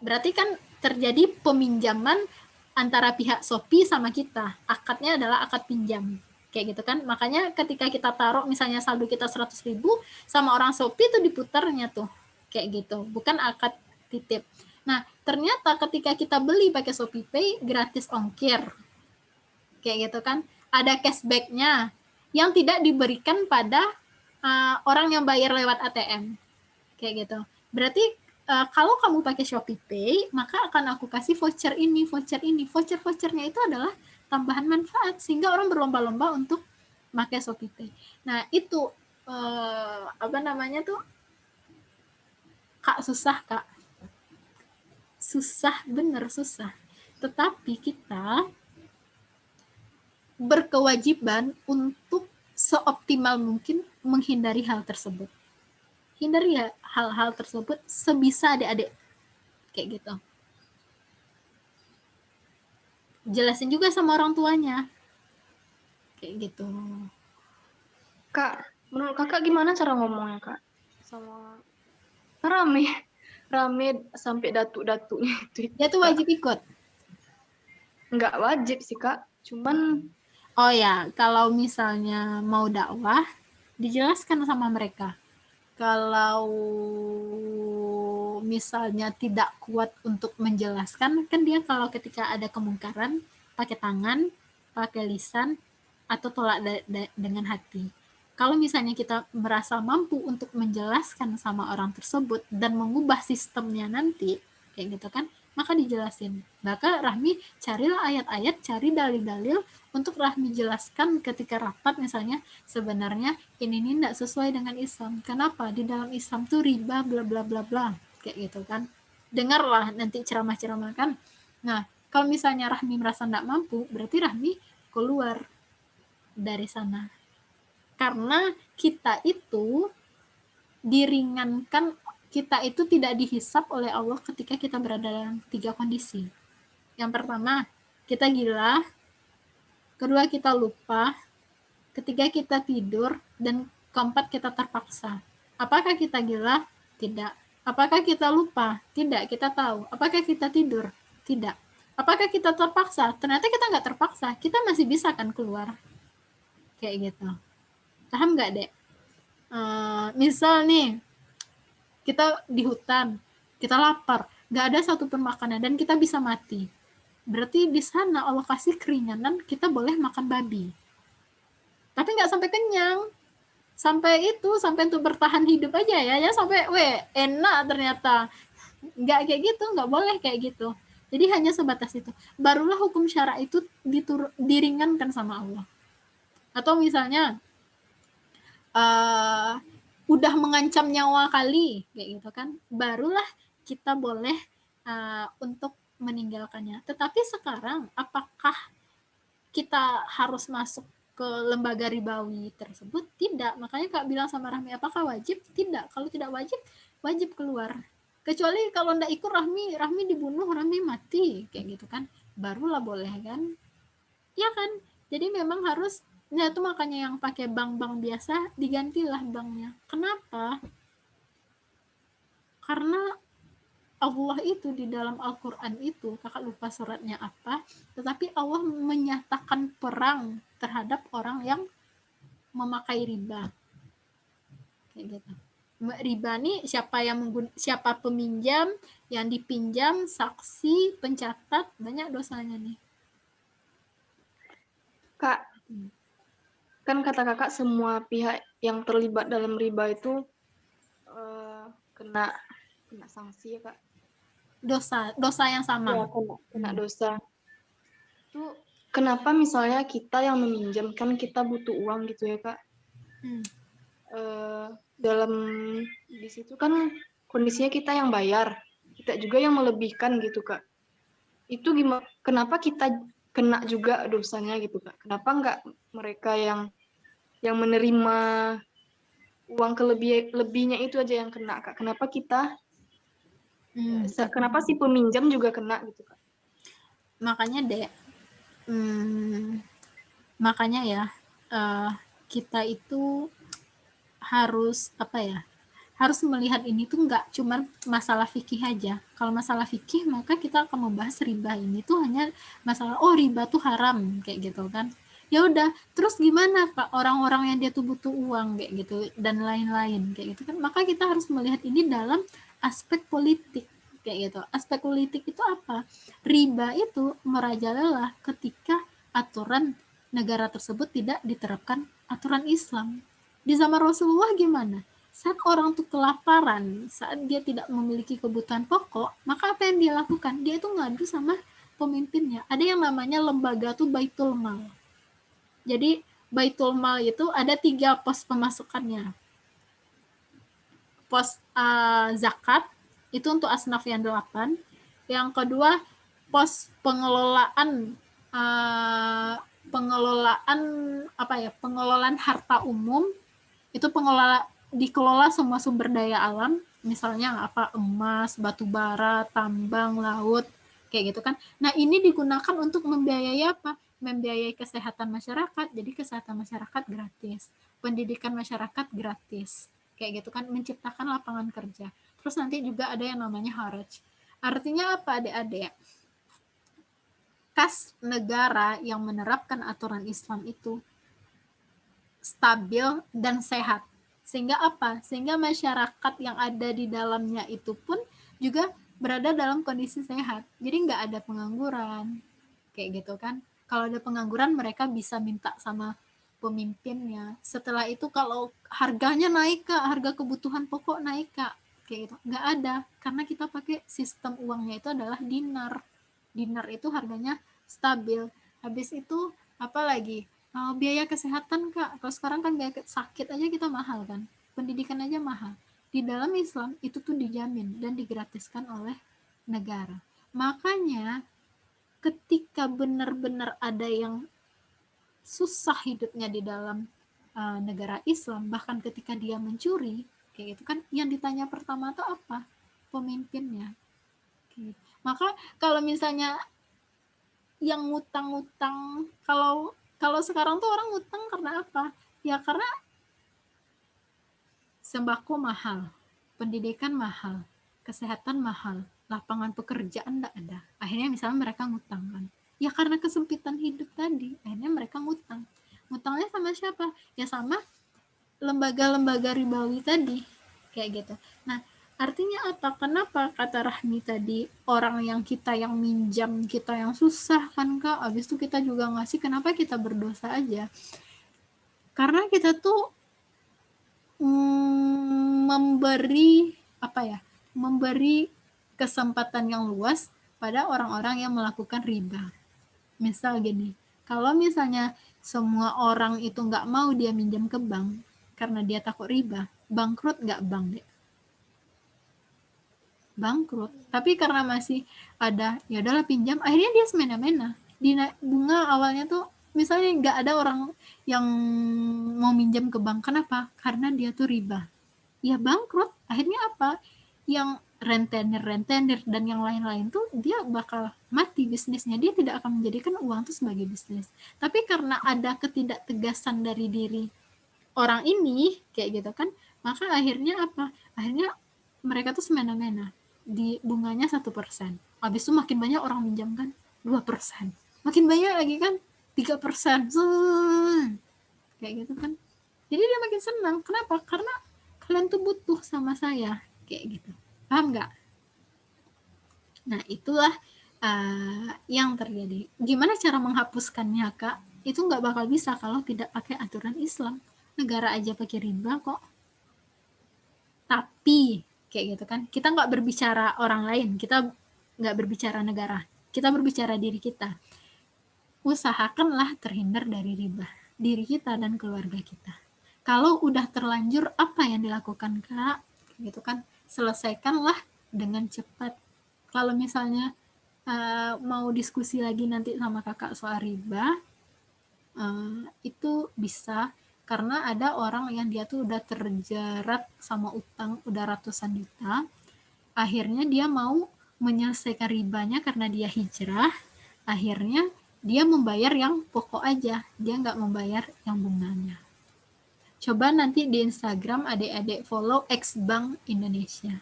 berarti kan terjadi peminjaman antara pihak Shopee sama kita. Akadnya adalah akad pinjam. Kayak gitu kan. Makanya ketika kita taruh misalnya saldo kita 100.000 sama orang Shopee itu diputarnya tuh. Kayak gitu. Bukan akad titip. Nah, ternyata ketika kita beli pakai ShopeePay gratis ongkir. Kayak gitu kan. Ada cashback-nya yang tidak diberikan pada orang yang bayar lewat ATM. Kayak gitu. Berarti kalau kamu pakai ShopeePay, maka akan aku kasih voucher ini, voucher ini. Voucher-vouchernya itu adalah tambahan manfaat sehingga orang berlomba-lomba untuk pakai ShopeePay. Nah, itu apa namanya tuh? Kak, susah, Kak. Susah, bener susah. Tetapi kita berkewajiban untuk seoptimal mungkin menghindari hal tersebut. Hindari ya hal-hal tersebut sebisa adik-adik. Kayak gitu. Jelasin juga sama orang tuanya. Kayak gitu. Kak, menurut Kakak gimana cara ngomongnya, Kak? Sama rame sampai datuk-datuknya itu Dia tuh wajib ikut. nggak wajib sih Kak, cuman Oh ya, kalau misalnya mau dakwah, dijelaskan sama mereka. Kalau misalnya tidak kuat untuk menjelaskan, kan dia kalau ketika ada kemungkaran, pakai tangan, pakai lisan, atau tolak dengan hati. Kalau misalnya kita merasa mampu untuk menjelaskan sama orang tersebut dan mengubah sistemnya nanti, kayak gitu kan, maka dijelasin. Maka Rahmi carilah ayat-ayat, cari dalil-dalil untuk Rahmi jelaskan ketika rapat misalnya, sebenarnya ini tidak sesuai dengan Islam. Kenapa? Di dalam Islam tuh riba bla bla bla bla, kayak gitu kan. Dengarlah nanti ceramah-ceramah kan. Nah, kalau misalnya Rahmi merasa tidak mampu, berarti Rahmi keluar dari sana. Karena kita itu diringankan, kita itu tidak dihisap oleh Allah ketika kita berada dalam 3 kondisi. Yang pertama, kita gila. Kedua, kita lupa. Ketiga, kita tidur. Dan keempat, kita terpaksa. Apakah kita gila? Tidak. Apakah kita lupa? Tidak, kita tahu. Apakah kita tidur? Tidak. Apakah kita terpaksa? Ternyata kita nggak terpaksa. Kita masih bisa kan keluar. Kayak gitu. Paham nggak, Dek? Misal nih, kita di hutan, kita lapar, nggak ada satupun makanan, dan kita bisa mati. Berarti di sana Allah kasih keringanan, kita boleh makan babi. Tapi nggak sampai kenyang. Sampai untuk bertahan hidup aja ya sampai, enak ternyata. Nggak kayak gitu, nggak boleh kayak gitu. Jadi hanya sebatas itu. Barulah hukum syara itu diringankan sama Allah. Atau misalnya, udah mengancam nyawa kali, kayak gitu kan, barulah kita boleh untuk meninggalkannya. Tetapi sekarang, apakah kita harus masuk ke lembaga ribawi tersebut? Tidak. Makanya Kak bilang sama Rahmi, apakah wajib? Tidak. Kalau tidak wajib, wajib keluar. Kecuali kalau ndak ikut Rahmi dibunuh, Rahmi mati, kayak gitu kan, barulah boleh kan. Ya kan? Jadi memang harus, ya itu makanya yang pakai bank-bank biasa digantilah banknya. Kenapa? Karena Allah itu di dalam Al-Quran itu, kakak lupa suratnya apa, tetapi Allah menyatakan perang terhadap orang yang memakai riba. Kayak gitu. Riba nih siapa peminjam, yang dipinjam, saksi, pencatat, banyak dosanya nih. Kak, kan kata kakak semua pihak yang terlibat dalam riba itu kena sanksi ya Kak? Dosa yang sama. Ya, kena dosa. Itu kenapa misalnya kita yang meminjam, kan kita butuh uang gitu ya Kak? Dalam di situ kan kondisinya kita yang bayar, kita juga yang melebihkan gitu Kak. Itu gimana? Kenapa kita kena juga dosanya gitu Kak? Kenapa nggak mereka yang menerima uang lebihnya itu aja yang kena Kak? Kenapa kita? Kenapa si peminjam juga kena gitu Kak? Makanya Dek, makanya ya, kita itu harus harus melihat ini tuh nggak cuma masalah fikih aja. Kalau masalah fikih, maka kita akan membahas riba ini tuh hanya masalah, riba tuh haram, kayak gitu kan. Ya udah, terus gimana Pak orang-orang yang dia tuh butuh uang, kayak gitu, dan lain-lain, kayak gitu kan. Maka kita harus melihat ini dalam aspek politik, kayak gitu. Aspek politik itu apa? Riba itu merajalela ketika aturan negara tersebut tidak diterapkan aturan Islam. Di zaman Rasulullah gimana? Saat orang tuh kelaparan, saat dia tidak memiliki kebutuhan pokok, maka apa yang dia lakukan? Dia itu ngadu sama pemimpinnya. Ada yang namanya lembaga tuh Baitul Mal. Jadi Baitul Mal itu ada 3 pos pemasukannya. Pos zakat, itu untuk asnaf yang 8. Yang kedua, pos pengelolaan pengelolaan harta umum, itu dikelola semua sumber daya alam, misalnya emas, batu bara, tambang, laut, kayak gitu kan. Nah, ini digunakan untuk membiayai apa? Membiayai kesehatan masyarakat. Jadi kesehatan masyarakat gratis, pendidikan masyarakat gratis, kayak gitu kan, menciptakan lapangan kerja. Terus nanti juga ada yang namanya haraj. Artinya apa adik-adik? Kas negara yang menerapkan aturan Islam itu stabil dan sehat. Sehingga apa? Sehingga masyarakat yang ada di dalamnya itu pun juga berada dalam kondisi sehat. Jadi nggak ada pengangguran, kayak gitu kan. Kalau ada pengangguran mereka bisa minta sama pemimpinnya. Setelah itu kalau harganya naik Kak, harga kebutuhan pokok naik Kak, kayak gitu. Nggak ada, karena kita pakai sistem uangnya itu adalah dinar. Dinar itu harganya stabil. Habis itu apa lagi? Biaya kesehatan Kak. Kalau sekarang kan biaya sakit aja kita mahal kan. Pendidikan aja mahal. Di dalam Islam itu tuh dijamin dan digratiskan oleh negara. Makanya ketika benar-benar ada yang susah hidupnya di dalam negara Islam, bahkan ketika dia mencuri, kayak gitu kan, yang ditanya pertama tuh apa? Pemimpinnya. Gitu. Maka kalau misalnya yang ngutang-ngutang, kalau sekarang tuh orang ngutang karena apa? Ya karena sembako mahal, pendidikan mahal, kesehatan mahal, lapangan pekerjaan enggak ada. Akhirnya misalnya mereka ngutang kan. Ya karena kesempitan hidup tadi, akhirnya mereka ngutang. Ngutangnya sama siapa? Ya sama lembaga-lembaga ribawi tadi. Kayak gitu. Nah, artinya apa? Kenapa kata Rahmi tadi orang yang kita yang minjam, kita yang susah kan Kak, habis itu kita juga ngasih, kenapa kita berdosa aja? Karena kita tuh memberi apa ya? Memberi kesempatan yang luas pada orang-orang yang melakukan riba. Misal gini, kalau misalnya semua orang itu nggak mau dia minjam ke bank karena dia takut riba, bangkrut nggak bank deh? Bangkrut. Tapi karena masih ada, ya udahlah pinjam, akhirnya dia semena-mena. Di bunga awalnya tuh misalnya nggak ada orang yang mau minjam ke bank, kenapa? Karena dia tuh riba. Ya bangkrut. Akhirnya apa? Yang rentenir dan yang lain-lain tuh dia bakal mati bisnisnya. Dia tidak akan menjadikan uang itu sebagai bisnis. Tapi karena ada ketidaktegasan dari diri orang ini kayak gitu kan, maka akhirnya apa? Akhirnya mereka tuh semena-mena di bunganya 1%. Habis itu makin banyak orang minjam kan 2%. Makin banyak lagi kan 3%. Kayak gitu kan. Jadi dia makin senang. Kenapa? Karena kalian tuh butuh sama saya. Kayak gitu. Paham nggak? Nah, itulah yang terjadi. Gimana cara menghapuskannya, Kak? Itu nggak bakal bisa kalau tidak pakai aturan Islam. Negara aja pakai riba kok. Tapi, kayak gitu kan, kita nggak berbicara orang lain. Kita nggak berbicara negara. Kita berbicara diri kita. Usahakanlah terhindar dari riba. Diri kita dan keluarga kita. Kalau udah terlanjur, apa yang dilakukan, Kak? Gitu kan, selesaikanlah dengan cepat. Kalau misalnya mau diskusi lagi nanti sama kakak soal riba, itu bisa, karena ada orang yang dia tuh udah terjerat sama utang udah ratusan juta, akhirnya dia mau menyelesaikan ribanya karena dia hijrah, akhirnya dia membayar yang pokok aja, dia nggak membayar yang bunganya. Coba nanti di Instagram adik-adik follow Xbank Indonesia.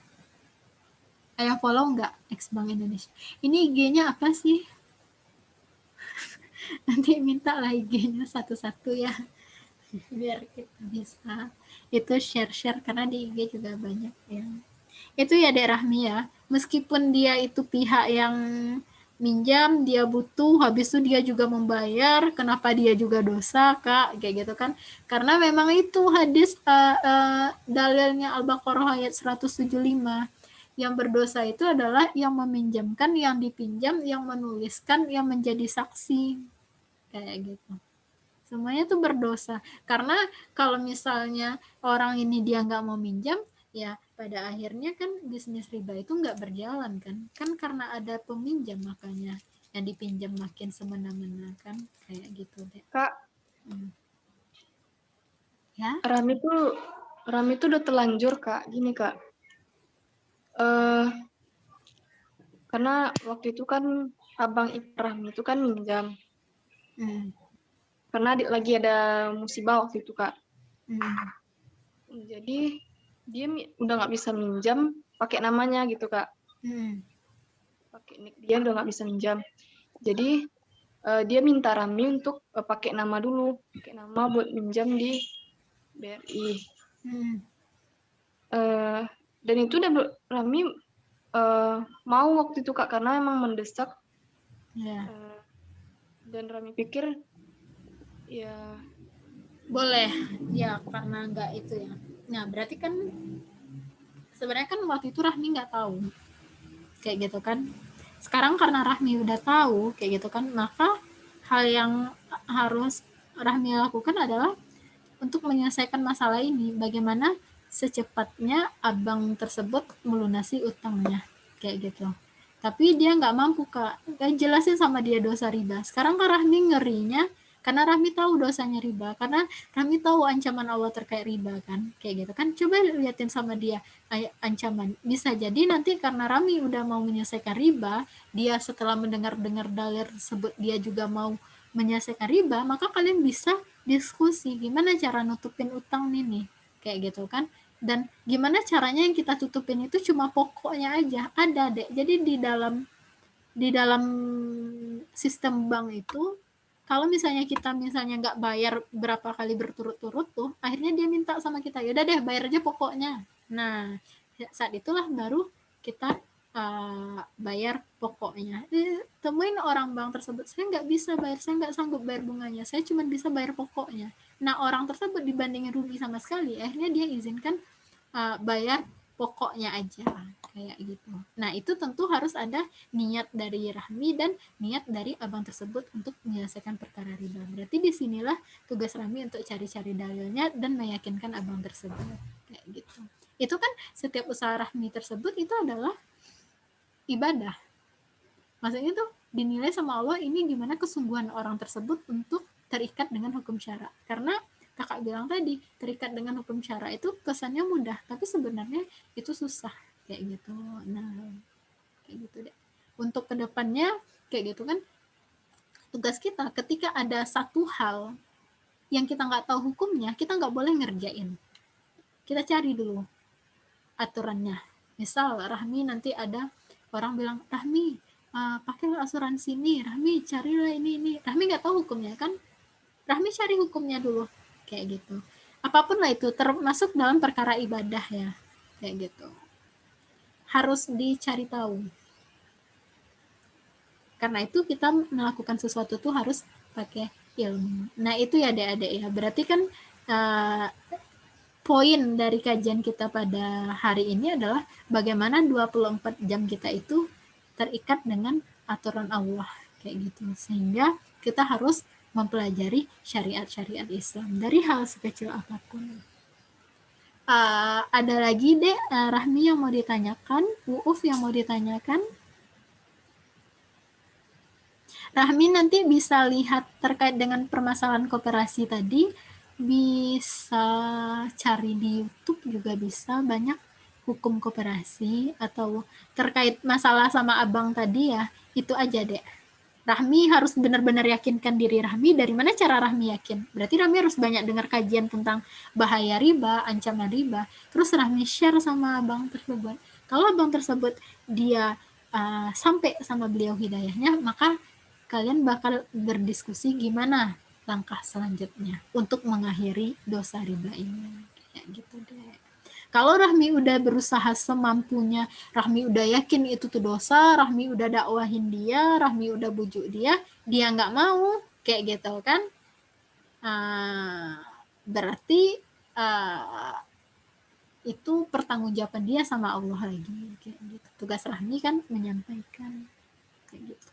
Yang follow nggak Xbank Indonesia? Ini IG-nya apa sih? Nanti minta lah IG-nya satu-satu ya, biar kita bisa itu share-share, karena di IG juga banyak yang itu ya Dek Rahmi ya. Meskipun dia itu pihak yang minjam, dia butuh, habis itu dia juga membayar, kenapa dia juga dosa Kak, kayak gitu kan. Karena memang itu hadis dalilnya Al-Baqarah ayat 175, yang berdosa itu adalah yang meminjamkan, yang dipinjam, yang menuliskan, yang menjadi saksi, kayak gitu. Semuanya tuh berdosa. Karena kalau misalnya orang ini dia nggak mau minjam, ya pada akhirnya kan bisnis riba itu nggak berjalan kan. Kan karena ada peminjam, makanya yang dipinjam makin semena-mena kan. Kayak gitu deh. Kak, Ya, Rami tuh udah terlanjur Kak. Gini Kak, karena waktu itu kan abang ipar Rami itu kan minjam. Karena lagi ada musibah waktu itu Kak. Jadi dia udah nggak bisa minjam pakai namanya gitu Kak. Pakai nick dia udah nggak bisa minjam. Jadi dia minta Rahmi untuk pakai nama dulu, pakai nama buat minjam di BRI. Dan itu udah Rahmi mau waktu itu Kak, karena emang mendesak. Dan Rahmi pikir ya boleh ya, karena nggak itu ya. Nah berarti kan sebenarnya kan waktu itu Rahmi nggak tahu kayak gitu kan. Sekarang karena Rahmi udah tahu kayak gitu kan, maka hal yang harus Rahmi lakukan adalah untuk menyelesaikan masalah ini. Bagaimana secepatnya abang tersebut melunasi utangnya kayak gitu. Tapi dia nggak mampu Kak, jelasin sama dia dosa riba. Sekarang kan Rahmi ngerinya karena Rahmi tahu dosanya riba, karena Rahmi tahu ancaman Allah terkait riba kan, kayak gitu kan. Coba liatin sama dia ancaman. Bisa jadi nanti karena Rahmi udah mau menyelesaikan riba, dia setelah mendengar-dengar dalil tersebut dia juga mau menyelesaikan riba, maka kalian bisa diskusi gimana cara nutupin utang nih kayak gitu kan. Dan gimana caranya yang kita tutupin itu cuma pokoknya aja ada deh. Jadi di dalam sistem bank itu, kalau misalnya kita nggak bayar berapa kali berturut-turut tuh, akhirnya dia minta sama kita, yaudah deh bayar aja pokoknya. Nah saat itulah baru kita bayar pokoknya. Temuin orang bank tersebut, saya nggak bisa bayar, saya nggak sanggup bayar bunganya, saya cuma bisa bayar pokoknya. Nah orang tersebut dibandingin rugi sama sekali, akhirnya dia izinkan bayar pokoknya aja kayak gitu. Nah itu tentu harus ada niat dari Rahmi dan niat dari abang tersebut untuk menyelesaikan perkara riba. Berarti disinilah tugas Rahmi untuk cari-cari dalilnya dan meyakinkan abang tersebut kayak gitu. Itu kan setiap usaha Rahmi tersebut itu adalah ibadah. Maksudnya tuh dinilai sama Allah ini gimana kesungguhan orang tersebut untuk terikat dengan hukum syara. Karena kakak bilang tadi, terikat dengan hukum syara itu kesannya mudah, tapi sebenarnya itu susah kayak gitu. Nah kayak gitu deh. Untuk kedepannya kayak gitu kan, tugas kita ketika ada satu hal yang kita nggak tahu hukumnya, kita nggak boleh ngerjain. Kita cari dulu aturannya. Misal Rahmi nanti ada orang bilang, Rahmi pakailah asuransi ini, Rahmi carilah ini. Rahmi nggak tahu hukumnya kan, Rahmi cari hukumnya dulu kayak gitu. Apapun lah itu, termasuk dalam perkara ibadah ya kayak gitu, harus dicari tahu. Karena itu kita melakukan sesuatu tuh harus pakai ilmu. Nah itu ya adik-adik ya, berarti kan poin dari kajian kita pada hari ini adalah bagaimana 24 jam kita itu terikat dengan aturan Allah kayak gitu, sehingga kita harus mempelajari syariat-syariat Islam dari hal sekecil apapun. Ada lagi deh Rahmi yang mau ditanyakan, Uuf yang mau ditanyakan? Rahmi nanti bisa lihat terkait dengan permasalahan koperasi tadi, bisa cari di YouTube juga bisa, banyak hukum koperasi atau terkait masalah sama abang tadi ya, itu aja deh. Rahmi harus benar-benar yakinkan diri Rahmi. Dari mana cara Rahmi yakin? Berarti Rahmi harus banyak dengar kajian tentang bahaya riba, ancaman riba, terus Rahmi share sama abang tersebut. Kalau abang tersebut dia sampai sama beliau hidayahnya, maka kalian bakal berdiskusi gimana langkah selanjutnya untuk mengakhiri dosa riba ini. Kayak gitu deh. Kalau Rahmi udah berusaha semampunya, Rahmi udah yakin itu tuh dosa, Rahmi udah dakwahin dia, Rahmi udah bujuk dia nggak mau, kayak gitu kan, berarti itu pertanggungjawaban dia sama Allah lagi, kayak gitu. Tugas Rahmi kan menyampaikan, kayak gitu.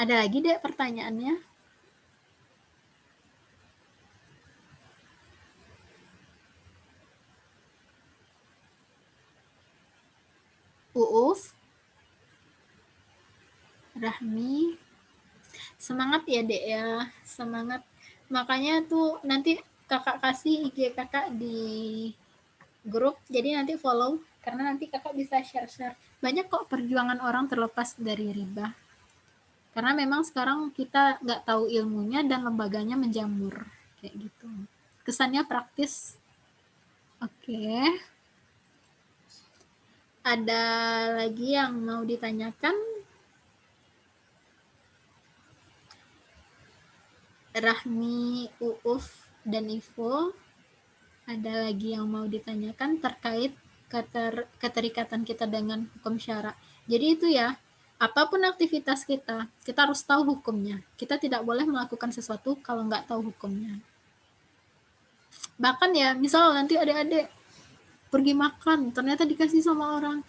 Ada lagi deh pertanyaannya? Uuf, Rahmi, semangat ya dek ya, semangat. Makanya tuh nanti kakak kasih IG kakak di grup, jadi nanti follow, karena nanti kakak bisa share-share. Banyak kok perjuangan orang terlepas dari riba. Karena memang sekarang kita nggak tahu ilmunya dan lembaganya menjamur, kayak gitu. Kesannya praktis. Oke. Ada lagi yang mau ditanyakan? Rahmi, Uuf, dan Ivo, ada lagi yang mau ditanyakan terkait keterikatan kita dengan hukum syara. Jadi itu ya, apapun aktivitas kita harus tahu hukumnya. Kita tidak boleh melakukan sesuatu kalau nggak tahu hukumnya. Bahkan ya, misal nanti adik-adik pergi makan, ternyata dikasih sama orang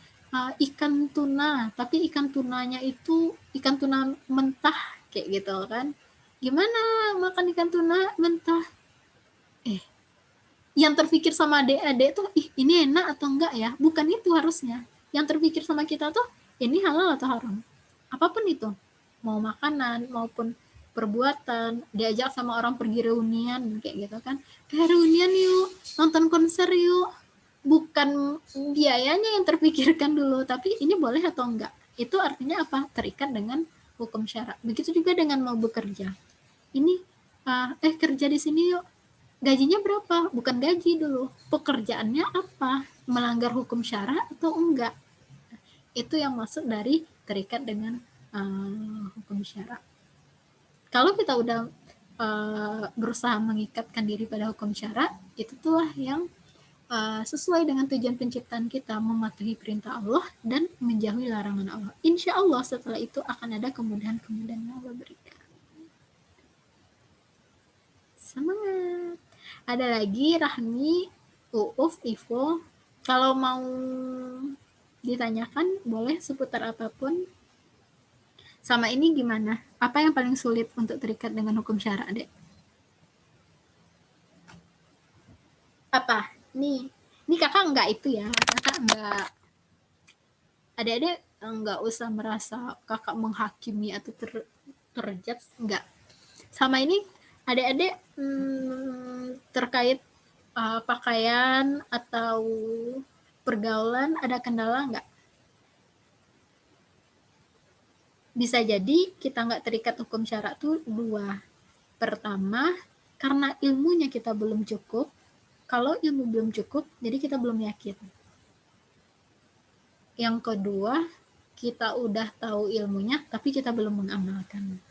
ikan tuna, tapi ikan tunanya itu ikan tuna mentah, kayak gitu kan. Gimana makan ikan tuna mentah? Yang terpikir sama adik-adik tuh, ini enak atau enggak ya? Bukan itu harusnya. Yang terpikir sama kita tuh, ini halal atau haram. Apapun itu. Mau makanan, maupun perbuatan, diajak sama orang pergi reunian, kayak gitu kan. Kayak reunian yuk, nonton konser yuk. Bukan biayanya yang terpikirkan dulu, tapi ini boleh atau enggak. Itu artinya apa? Terikat dengan hukum syara. Begitu juga dengan mau bekerja. Ini, kerja di sini yuk. Gajinya berapa? Bukan gaji dulu. Pekerjaannya apa? Melanggar hukum syara atau enggak? Itu yang masuk dari terikat dengan hukum syara. Kalau kita udah berusaha mengikatkan diri pada hukum syara, itu tuh yang sesuai dengan tujuan penciptaan kita, mematuhi perintah Allah dan menjauhi larangan Allah. Insya Allah setelah itu akan ada kemudahan-kemudahan yang Allah berikan. Semangat! Ada lagi Rahmi, Uuf, Ivo. Kalau mau ditanyakan boleh seputar apapun. Sama ini gimana? Apa yang paling sulit untuk terikat dengan hukum syara, Dek? Apa? Nih kakak enggak itu ya. Kakak enggak, adik-adik enggak usah merasa kakak menghakimi atau terjudge, enggak. Sama ini adik-adik terkait pakaian atau pergaulan ada kendala nggak? Bisa jadi kita nggak terikat hukum syara tuh dua. Pertama, karena ilmunya kita belum cukup. Kalau ilmu belum cukup, jadi kita belum yakin. Yang kedua, kita udah tahu ilmunya, tapi kita belum mengamalkan.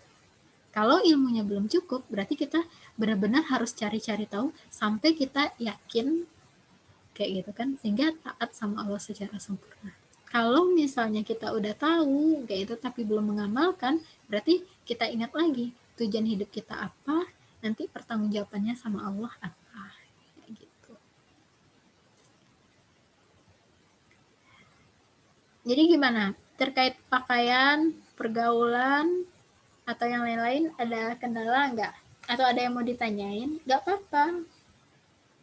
Kalau ilmunya belum cukup, berarti kita benar-benar harus cari-cari tahu sampai kita yakin, kayak gitu kan, sehingga taat sama Allah secara sempurna. Kalau misalnya kita udah tahu kayak itu tapi belum mengamalkan, berarti kita ingat lagi tujuan hidup kita apa, nanti pertanggungjawabannya sama Allah apa, kayak gitu. Jadi gimana? Terkait pakaian, pergaulan, atau yang lain-lain ada kendala nggak? Atau ada yang mau ditanyain? Nggak apa-apa.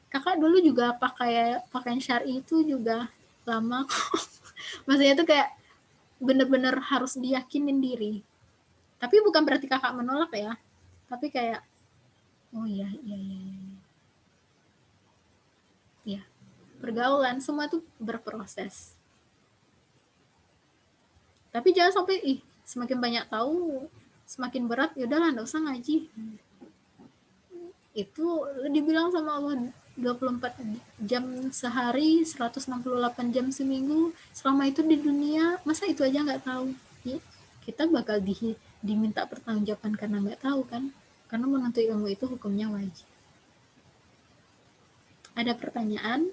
Kakak dulu juga pakaian syar'i itu juga lama kok. Maksudnya itu kayak bener-bener harus diyakinin diri. Tapi bukan berarti kakak menolak ya. Tapi kayak, oh iya. Ya, pergaulan semua itu berproses. Tapi jangan sampai semakin banyak tahu, semakin berat, yaudahlah nggak usah ngaji. Itu dibilang sama Allah 24 jam sehari, 168 jam seminggu, selama itu di dunia, masa itu aja nggak tahu? Ya, kita bakal diminta pertanggungjawaban karena nggak tahu kan? Karena menuntut ilmu itu hukumnya wajib. Ada pertanyaan?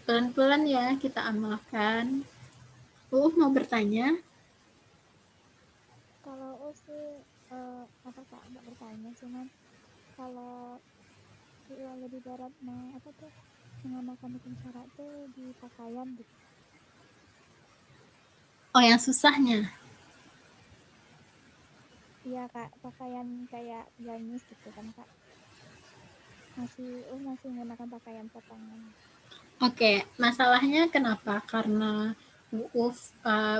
Pelan-pelan ya kita amalkan. Mau bertanya? Kalau sih apa kak nggak bertanya, cuman kalau lebih berat mengamalkan hukum syara tuh di pakaian gitu. Oh, yang susahnya? Iya kak, pakaian kayak gamis gitu kan kak. Masih menggunakan pakaian potongan. Oke, masalahnya kenapa? Karena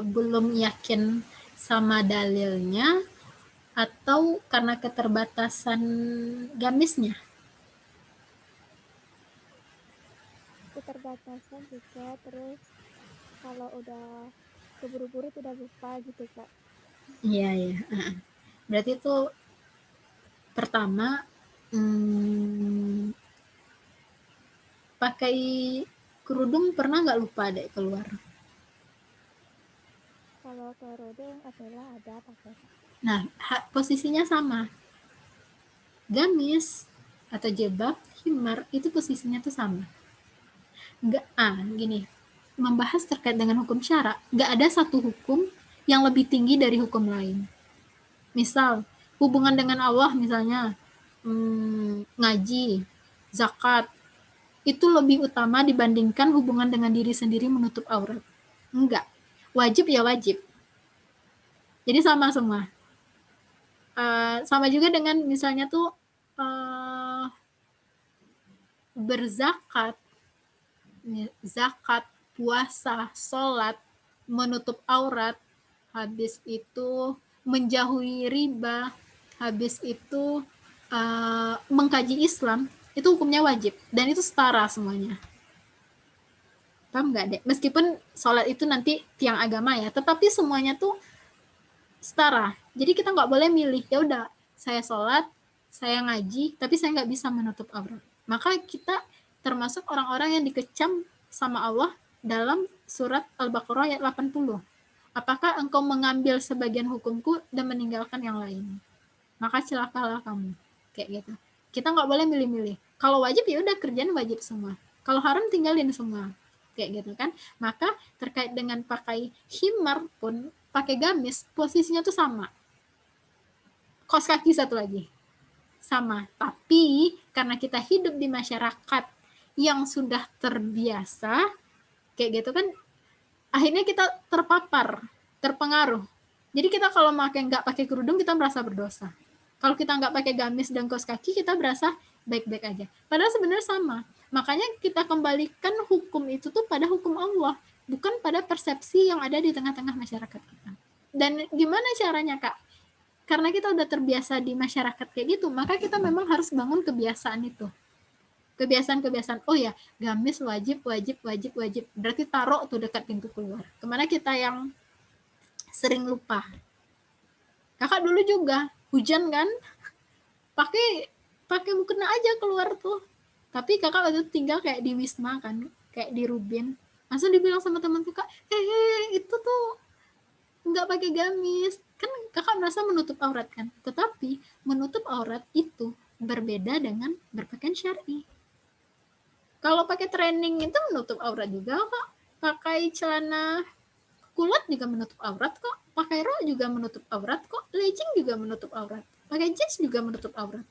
belum yakin sama dalilnya atau karena keterbatasan gamisnya? Keterbatasan juga, terus kalau udah keburu-buru udah lupa gitu kak. Iya. Berarti itu pertama pakai kerudung pernah nggak lupa dek keluar? Kalau kerudung adalah ada pakai, Kak. Nah, posisinya sama. Gamis atau jilbab, himar itu posisinya tuh sama. Nggak, gini, membahas terkait dengan hukum syara, nggak ada satu hukum yang lebih tinggi dari hukum lain. Misal, hubungan dengan Allah misalnya, ngaji, zakat, itu lebih utama dibandingkan hubungan dengan diri sendiri menutup aurat. Enggak. Wajib ya wajib. Jadi sama semua. Sama juga dengan misalnya tuh berzakat, zakat, puasa, sholat, menutup aurat, habis itu menjauhi riba, habis itu mengkaji Islam, itu hukumnya wajib dan itu setara semuanya. Paham nggak dek? Meskipun sholat itu nanti tiang agama ya, tetapi semuanya tuh setara. Jadi kita nggak boleh milih, ya udah saya sholat, saya ngaji, tapi saya nggak bisa menutup aurat. Maka kita termasuk orang-orang yang dikecam sama Allah dalam surat Al-Baqarah ayat 80. Apakah engkau mengambil sebagian hukumku dan meninggalkan yang lain? Maka celakalah kamu. Kayak gitu. Kita nggak boleh milih-milih. Kalau wajib ya udah kerjaan wajib semua. Kalau haram tinggalin semua. Kayak gitu kan. Maka terkait dengan pakai himar pun, pakai gamis, posisinya tuh sama. Kos kaki satu lagi. Sama. Tapi karena kita hidup di masyarakat yang sudah terbiasa, kayak gitu kan, akhirnya kita terpapar, terpengaruh. Jadi kita kalau nggak pakai kerudung, kita merasa berdosa. Kalau kita nggak pakai gamis dan kaos kaki, kita berasa baik-baik aja. Padahal sebenarnya sama. Makanya kita kembalikan hukum itu tuh pada hukum Allah, bukan pada persepsi yang ada di tengah-tengah masyarakat kita. Dan gimana caranya, Kak? Karena kita udah terbiasa di masyarakat kayak gitu, maka kita memang harus bangun kebiasaan itu. Kebiasaan-kebiasaan, oh ya, gamis wajib. Berarti taruh tuh dekat pintu keluar. Kemana kita yang sering lupa? Kakak dulu juga, hujan kan? Pakai mukena aja keluar tuh. Tapi kakak waktu itu tinggal kayak di Wisma kan, kayak di Rubin. Langsung dibilang sama teman kakak, itu tuh nggak pakai gamis. Kan kakak merasa menutup aurat kan? Tetapi menutup aurat itu berbeda dengan berpakaian syar'i. Kalau pakai training itu menutup aurat juga kok. Pakai celana kulot juga menutup aurat kok. Pakai rok juga menutup aurat kok. Legging juga menutup aurat. Pakai jeans juga menutup aurat.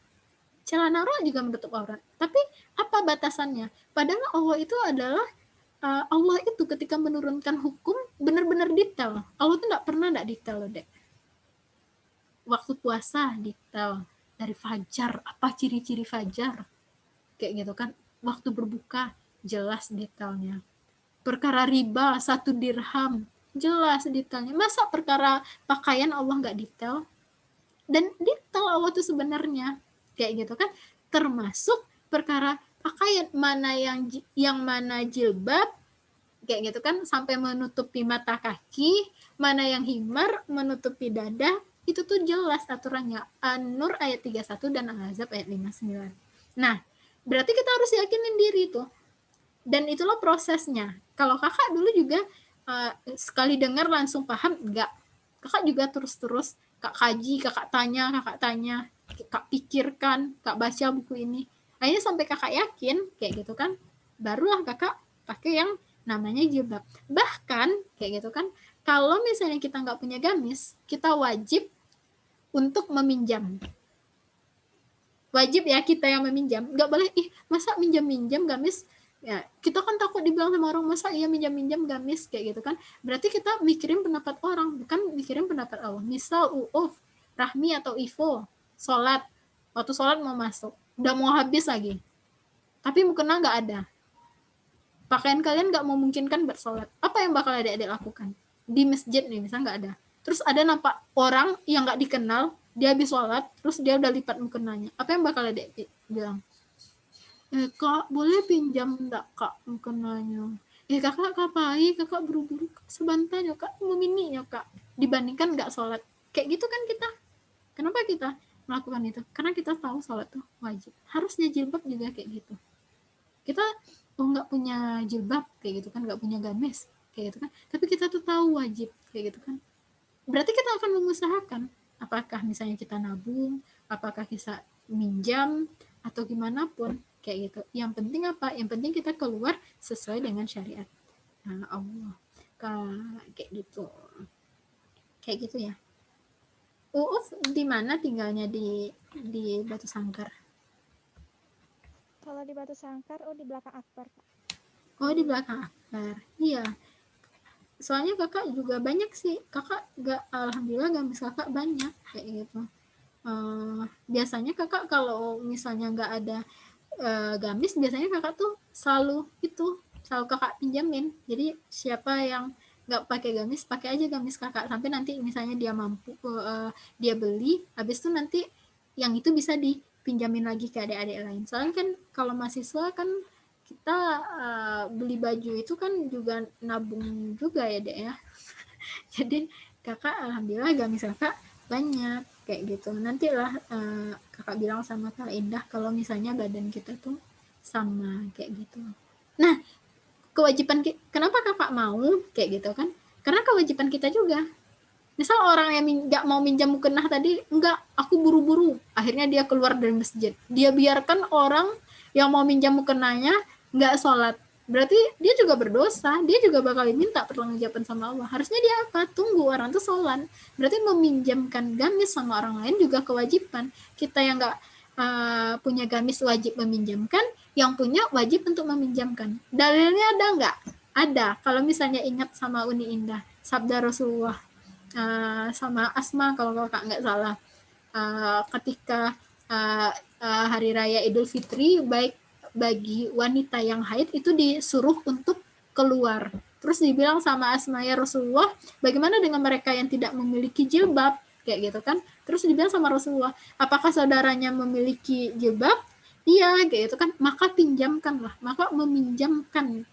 Celana rok juga menutup aurat. Tapi apa batasannya? Padahal Allah itu adalah Allah itu ketika menurunkan hukum benar-benar detail. Allah tuh nggak pernah nggak detail loh dek. Waktu puasa detail. Dari fajar, apa ciri-ciri fajar? Kayak gitu kan. Waktu berbuka jelas detailnya. Perkara riba 1 dirham jelas detailnya. Masa perkara pakaian Allah nggak detail? Dan detail Allah tuh sebenarnya kayak gitu kan, termasuk perkara pakaian, mana yang mana jilbab kayak gitu kan sampai menutupi mata kaki, mana yang himar menutupi dada, itu tuh jelas aturannya. An-Nur ayat 31 dan Al-Ahzab ayat 59. Nah, berarti kita harus yakinin diri tuh. Dan itulah prosesnya. Kalau kakak dulu juga sekali dengar langsung paham, enggak. Kakak juga terus-terus kak kaji, kakak tanya, kak pikirkan, kak baca buku ini. Akhirnya sampai kakak yakin, kayak gitu kan, barulah kakak pakai yang namanya jilbab. Bahkan, kayak gitu kan, kalau misalnya kita nggak punya gamis, kita wajib untuk meminjam. Wajib ya kita yang meminjam. Nggak boleh, masa minjam-minjam gamis? Ya, kita kan takut dibilang sama orang, masa iya minjam-minjam gamis kayak gitu kan. Berarti kita mikirin pendapat orang, bukan mikirin pendapat Allah. Misal Rahmi atau Ivo sholat, waktu sholat mau masuk, udah mau habis lagi, tapi mukena nggak ada, pakaian kalian nggak memungkinkan buat sholat, apa yang bakal adik-adik lakukan? Di masjid nih misalnya nggak ada, terus ada nampak orang yang nggak dikenal, dia habis sholat, terus dia udah lipat mukenanya, apa yang bakal adik bilang? Kak, boleh pinjam enggak kak mukenanya? Kakak kapai, kakak buru-buru, sebentar ya kak, mau mini ya kak, dibandingkan nggak sholat. Kayak gitu kan kita. Kenapa kita melakukan itu? Karena kita tahu sholat tuh wajib. Harusnya jilbab juga kayak gitu. Kita oh nggak punya jilbab kayak gitu kan, nggak punya gamis kayak gitu kan, tapi kita tuh tahu wajib kayak gitu kan, berarti kita akan mengusahakan apakah misalnya kita nabung, apakah kita minjam atau gimana pun kayak gitu. Yang penting apa? Yang penting kita keluar sesuai dengan syariat Allah. Kayak gitu. Kayak gitu ya. Uuf di mana tinggalnya di Batu Sangkar? Kalau di Batu Sangkar, di belakang Akbar, Kak. Oh, di belakang Akbar. Iya. Soalnya kakak juga banyak sih. Kakak alhamdulillah gamis kakak banyak kayak gitu. Biasanya kakak kalau misalnya nggak ada gamis, biasanya kakak tuh selalu kakak pinjamin. Jadi siapa yang nggak pakai gamis, pakai aja gamis kakak sampai nanti misalnya dia mampu, dia beli, habis itu nanti yang itu bisa dipinjamin lagi ke adik-adik lain. Soalnya kan kalau mahasiswa kan kita beli baju itu kan juga nabung juga ya dek ya. Jadi kakak alhamdulillah gamis kakak banyak kayak gitu. Nantilah kakak bilang sama Kak Indah kalau misalnya badan kita tuh sama kayak gitu. Nah, kewajiban kenapa kakak mau kayak gitu kan? Karena kewajiban kita juga. Misal orang yang nggak mau minjam mukena tadi, enggak, aku buru-buru. Akhirnya dia keluar dari masjid. Dia biarkan orang yang mau minjam mukenanya nggak sholat. Berarti dia juga berdosa. Dia juga bakal minta pertanggungjawaban sama Allah. Harusnya dia apa? Tunggu orang tuh sholat. Berarti meminjamkan gamis sama orang lain juga kewajiban. Kita yang nggak punya gamis wajib meminjamkan, yang punya wajib untuk meminjamkan. Dalilnya ada nggak? Ada. Kalau misalnya ingat sama Uni Indah, sabda Rasulullah sama Asma kalau kakak nggak salah, ketika hari raya Idul Fitri, baik bagi wanita yang haid itu disuruh untuk keluar. Terus dibilang sama Asma, ya Rasulullah, bagaimana dengan mereka yang tidak memiliki jilbab kayak gitu kan? Terus dibilang sama Rasulullah, apakah saudaranya memiliki jilbab? Iya kayak gitu kan, maka pinjamkanlah, maka meminjamkan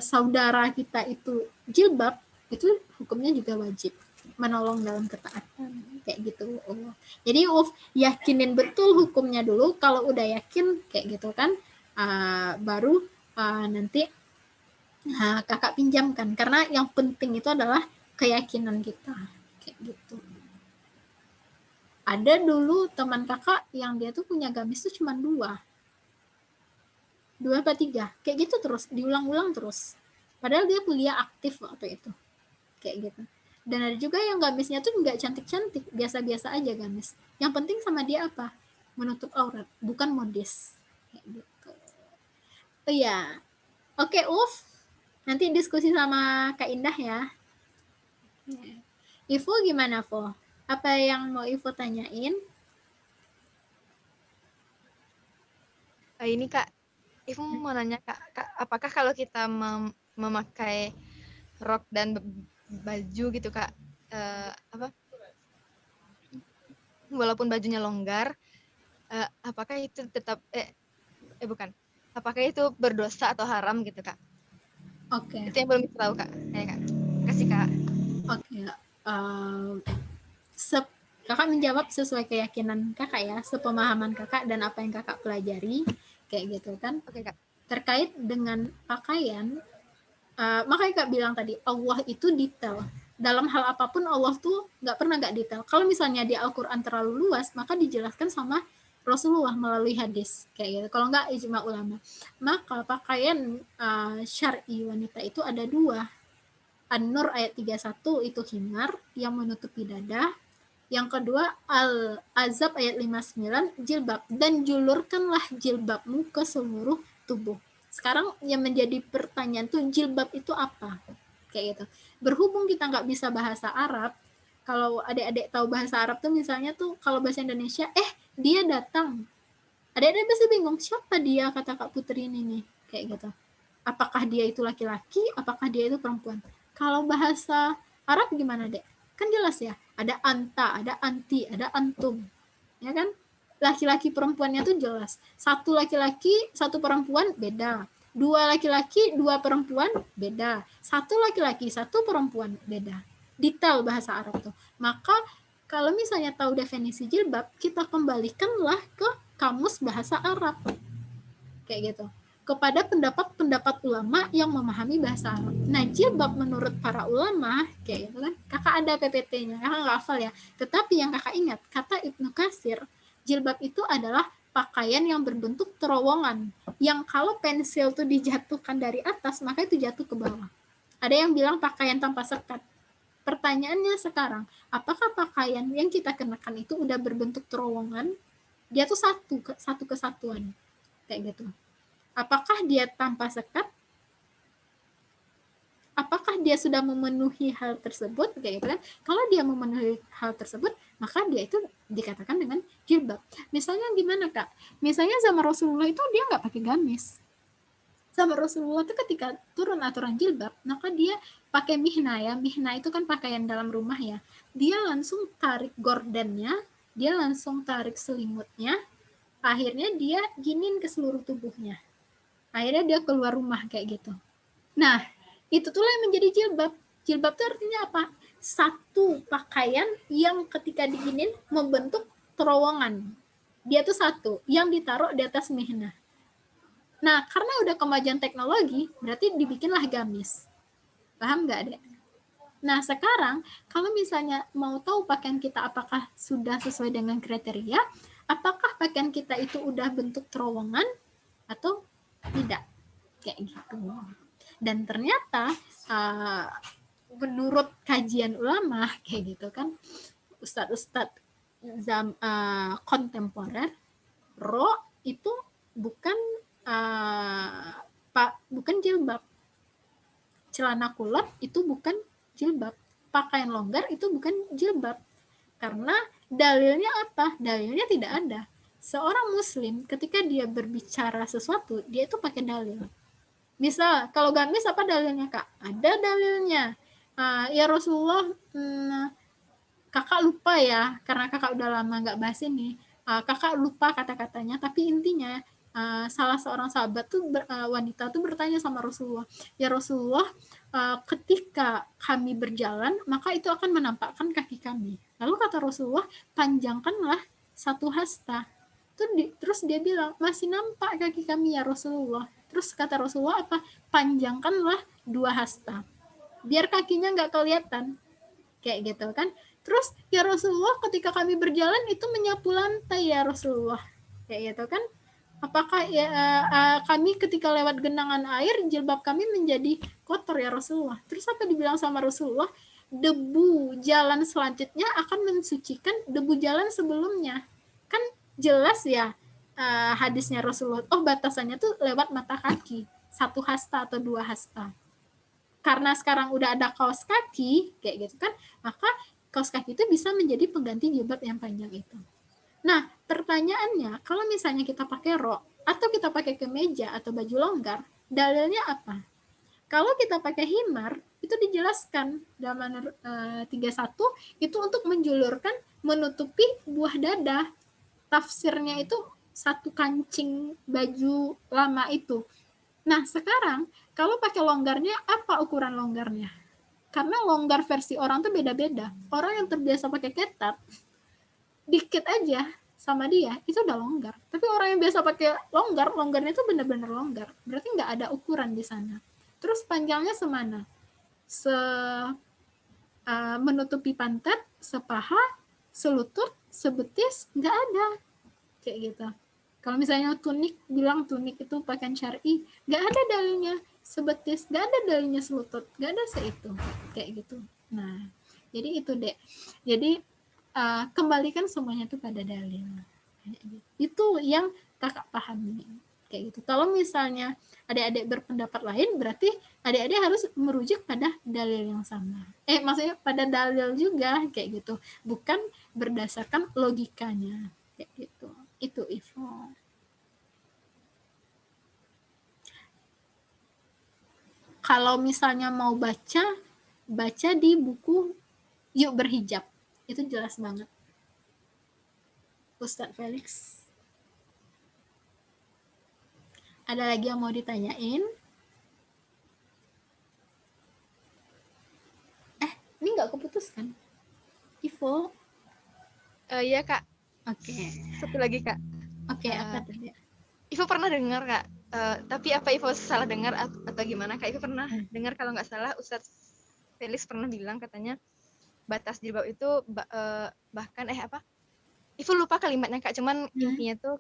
saudara kita itu jilbab itu hukumnya juga wajib, menolong dalam ketaatan kayak gitu. Jadi yakinin betul hukumnya dulu. Kalau udah yakin kayak gitu kan, baru nanti kakak pinjamkan, karena yang penting itu adalah keyakinan kita kayak gitu. Ada dulu teman kakak yang dia tuh punya gamis tuh cuma 2 apa 3 kayak gitu, terus diulang-ulang terus, padahal dia kuliah aktif waktu itu kayak gitu. Dan ada juga yang gamisnya tuh nggak cantik-cantik, biasa-biasa aja gamis. Yang penting sama dia apa? Menutup aurat, bukan modis. Kayak gitu. Oh iya. Oke, nanti diskusi sama Kak Indah ya. Ivo gimana, Vo? Apa yang mau Ivo tanyain? Ini Kak, Ivo mau nanya Kak, apakah kalau kita memakai rok dan baju gitu Kak, walaupun bajunya longgar, apakah itu tetap bukan, apakah itu berdosa atau haram gitu Kak? Oke. Itu yang belum kita tahu Kak. Kak. Kasih Kak. Oke. Kakak menjawab sesuai keyakinan kakak ya, sepemahaman kakak dan apa yang kakak pelajari kayak gitu kan. Oke Kak. Terkait dengan pakaian, makanya Kak bilang tadi, Allah itu detail. Dalam hal apapun Allah tuh nggak pernah nggak detail. Kalau misalnya di Al-Quran terlalu luas, maka dijelaskan sama Rasulullah melalui hadis kayak gitu. Kalau nggak ijma ulama. Maka pakaian syar'i wanita itu ada 2. An-Nur ayat 31 itu khimar yang menutupi dada. Yang kedua Al-Azab ayat 59 jilbab, dan julurkanlah jilbabmu ke seluruh tubuh. Sekarang yang menjadi pertanyaan tuh, jilbab itu apa? Kayak gitu. Berhubung kita nggak bisa bahasa Arab, kalau adik-adik tahu bahasa Arab tuh misalnya tuh kalau bahasa Indonesia, dia datang. Adik-adik pasti bingung, siapa dia, kata Kak Putri ini nih, kayak gitu. Apakah dia itu laki-laki, apakah dia itu perempuan? Kalau bahasa Arab gimana, Dek? Kan jelas ya, ada anta, ada anti, ada antum. Ya kan? Laki-laki perempuannya tuh jelas. Satu laki-laki, satu perempuan, beda. 2 laki-laki, 2 perempuan, beda. 1 laki-laki, 1 perempuan, beda. Detail bahasa Arab tuh. Maka kalau misalnya tahu definisi jilbab, kita kembalikanlah ke kamus bahasa Arab. Kayak gitu. kepada pendapat-pendapat ulama yang memahami bahasa Arab. Nah, jilbab menurut para ulama, kayak gitu kan, kakak ada PPT-nya, kakak nggak hafal ya, tetapi yang kakak ingat, kata Ibnu Katsir, jilbab itu adalah pakaian yang berbentuk terowongan, yang kalau pensil tuh dijatuhkan dari atas, maka itu jatuh ke bawah. Ada yang bilang pakaian tanpa sekat. Pertanyaannya sekarang, apakah pakaian yang kita kenakan itu udah berbentuk terowongan? Dia tuh satu kesatuan, kayak gitu. Apakah dia tanpa sekat? Apakah dia sudah memenuhi hal tersebut? Kayak gitu kan. Kalau dia memenuhi hal tersebut, maka dia itu dikatakan dengan jilbab. Misalnya gimana, Kak? Misalnya zaman Rasulullah itu dia nggak pakai gamis. Zaman Rasulullah itu ketika turun aturan jilbab, maka dia pakai mihna ya. Mihna itu kan pakaian dalam rumah ya. Dia langsung tarik gordennya, dia langsung tarik selimutnya, akhirnya dia giniin ke seluruh tubuhnya. Akhirnya dia keluar rumah kayak gitu. Nah, itu tuh yang menjadi jilbab. Jilbab itu artinya apa? Satu pakaian yang ketika diginin membentuk terowongan. Dia tuh satu, yang ditaruh di atas mihna. Nah, karena udah kemajuan teknologi, berarti dibikinlah gamis. Paham nggak, Dek? Nah, sekarang kalau misalnya mau tahu pakaian kita apakah sudah sesuai dengan kriteria, apakah pakaian kita itu udah bentuk terowongan atau tidak, kayak gitu. Dan ternyata menurut kajian ulama kayak gitu kan, ustadz-ustadz kontemporer, itu bukan bukan jilbab, celana kulot itu bukan jilbab, pakaian longgar itu bukan jilbab. Karena dalilnya apa? Dalilnya tidak ada. Seorang muslim ketika dia berbicara sesuatu, dia itu pakai dalil. Misal, kalau gamis apa dalilnya, Kak? Ada dalilnya. Ya Rasulullah, kakak lupa ya, karena kakak udah lama nggak bahas ini. Kakak lupa kata-katanya, tapi intinya salah seorang sahabat tuh wanita tuh bertanya sama Rasulullah, ya Rasulullah, ketika kami berjalan, maka itu akan menampakkan kaki kami. Lalu kata Rasulullah, panjangkanlah 1 hasta. Terus dia bilang, masih nampak kaki kami ya Rasulullah. Terus kata Rasulullah apa? Panjangkanlah 2 hasta. Biar kakinya nggak kelihatan. Kayak gitu kan. Terus ya Rasulullah, ketika kami berjalan itu menyapu lantai ya Rasulullah. Kayak gitu kan. Apakah ya kami ketika lewat genangan air, jilbab kami menjadi kotor ya Rasulullah. Terus apa dibilang sama Rasulullah? Debu jalan selanjutnya akan mensucikan debu jalan sebelumnya. Kan jelas ya hadisnya Rasulullah. Oh, batasannya tuh lewat mata kaki, 1 hasta atau 2 hasta. Karena sekarang udah ada kaos kaki kayak gitu kan, maka kaos kaki itu bisa menjadi pengganti jilbab yang panjang itu. Nah, pertanyaannya, kalau misalnya kita pakai rok atau kita pakai kemeja atau baju longgar, dalilnya apa? Kalau kita pakai himar, itu dijelaskan dalam 31 itu untuk menjulurkan, menutupi buah dada. Tafsirnya itu 1 kancing baju lama itu. Nah, sekarang kalau pakai longgarnya, apa ukuran longgarnya? Karena longgar versi orang tuh beda-beda. Orang yang terbiasa pakai ketat, dikit aja sama dia, itu udah longgar. Tapi orang yang biasa pakai longgar, longgarnya itu benar-benar longgar. Berarti nggak ada ukuran di sana. Terus panjangnya semana? Menutupi pantat, sepaha, selutut, sebetis, nggak ada. Kayak gitu. Kalau misalnya tunik, bilang tunik itu pakaian syar'i, nggak ada dalilnya sebetis, nggak ada dalilnya selutut, nggak ada seitu. Kayak gitu. Nah, jadi itu, Dek. Jadi, kembalikan semuanya itu pada dalil. Itu yang kakak pahami. Kayak gitu. Kalau misalnya adik-adik berpendapat lain, berarti adik-adik harus merujuk pada dalil yang sama. Maksudnya pada dalil juga, kayak gitu. Bukan berdasarkan logikanya. Kayak gitu. Itu Ivo. Kalau misalnya mau baca di buku Yuk Berhijab. Itu jelas banget. Ustadz Felix. Ada lagi yang mau ditanyain? Ini nggak keputus kan? Ivo? Iya, Kak. Oke. Satu lagi, Kak. Oke, apa tadi? Ivo pernah dengar, Kak, Tapi apa Ivo salah dengar atau gimana? Kak Ivo pernah dengar kalau nggak salah Ustadz Felix pernah bilang katanya batas jilbab itu bahkan Ivo lupa kalimatnya Kak, cuman intinya tuh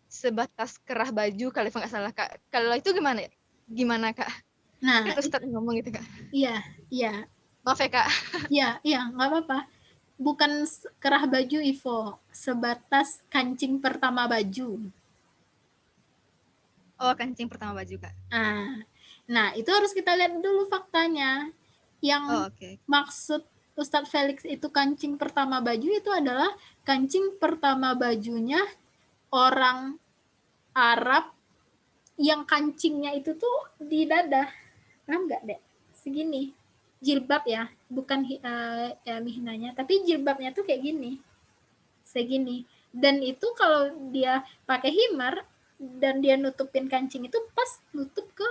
sebatas kerah baju kalau Ivo nggak salah Kak. Kalau itu gimana? Gimana Kak? Nah, Kan Ustadz ngomong gitu Kak. iya, iya. Maaf ya Kak. Iya, nggak apa-apa. Bukan kerah baju Ivo, sebatas kancing pertama baju. Oh, kancing pertama baju Kak. Nah itu harus kita lihat dulu faktanya. Yang Okay. maksud Ustadz Felix itu kancing pertama baju itu adalah kancing pertama bajunya orang Arab yang kancingnya itu tuh di dada. Paham nggak, Dek? Segini. Jilbab ya, bukan mihnanya, tapi jilbabnya tuh kayak gini. Segini. Dan itu kalau dia pakai himar dan dia nutupin kancing itu pas nutup ke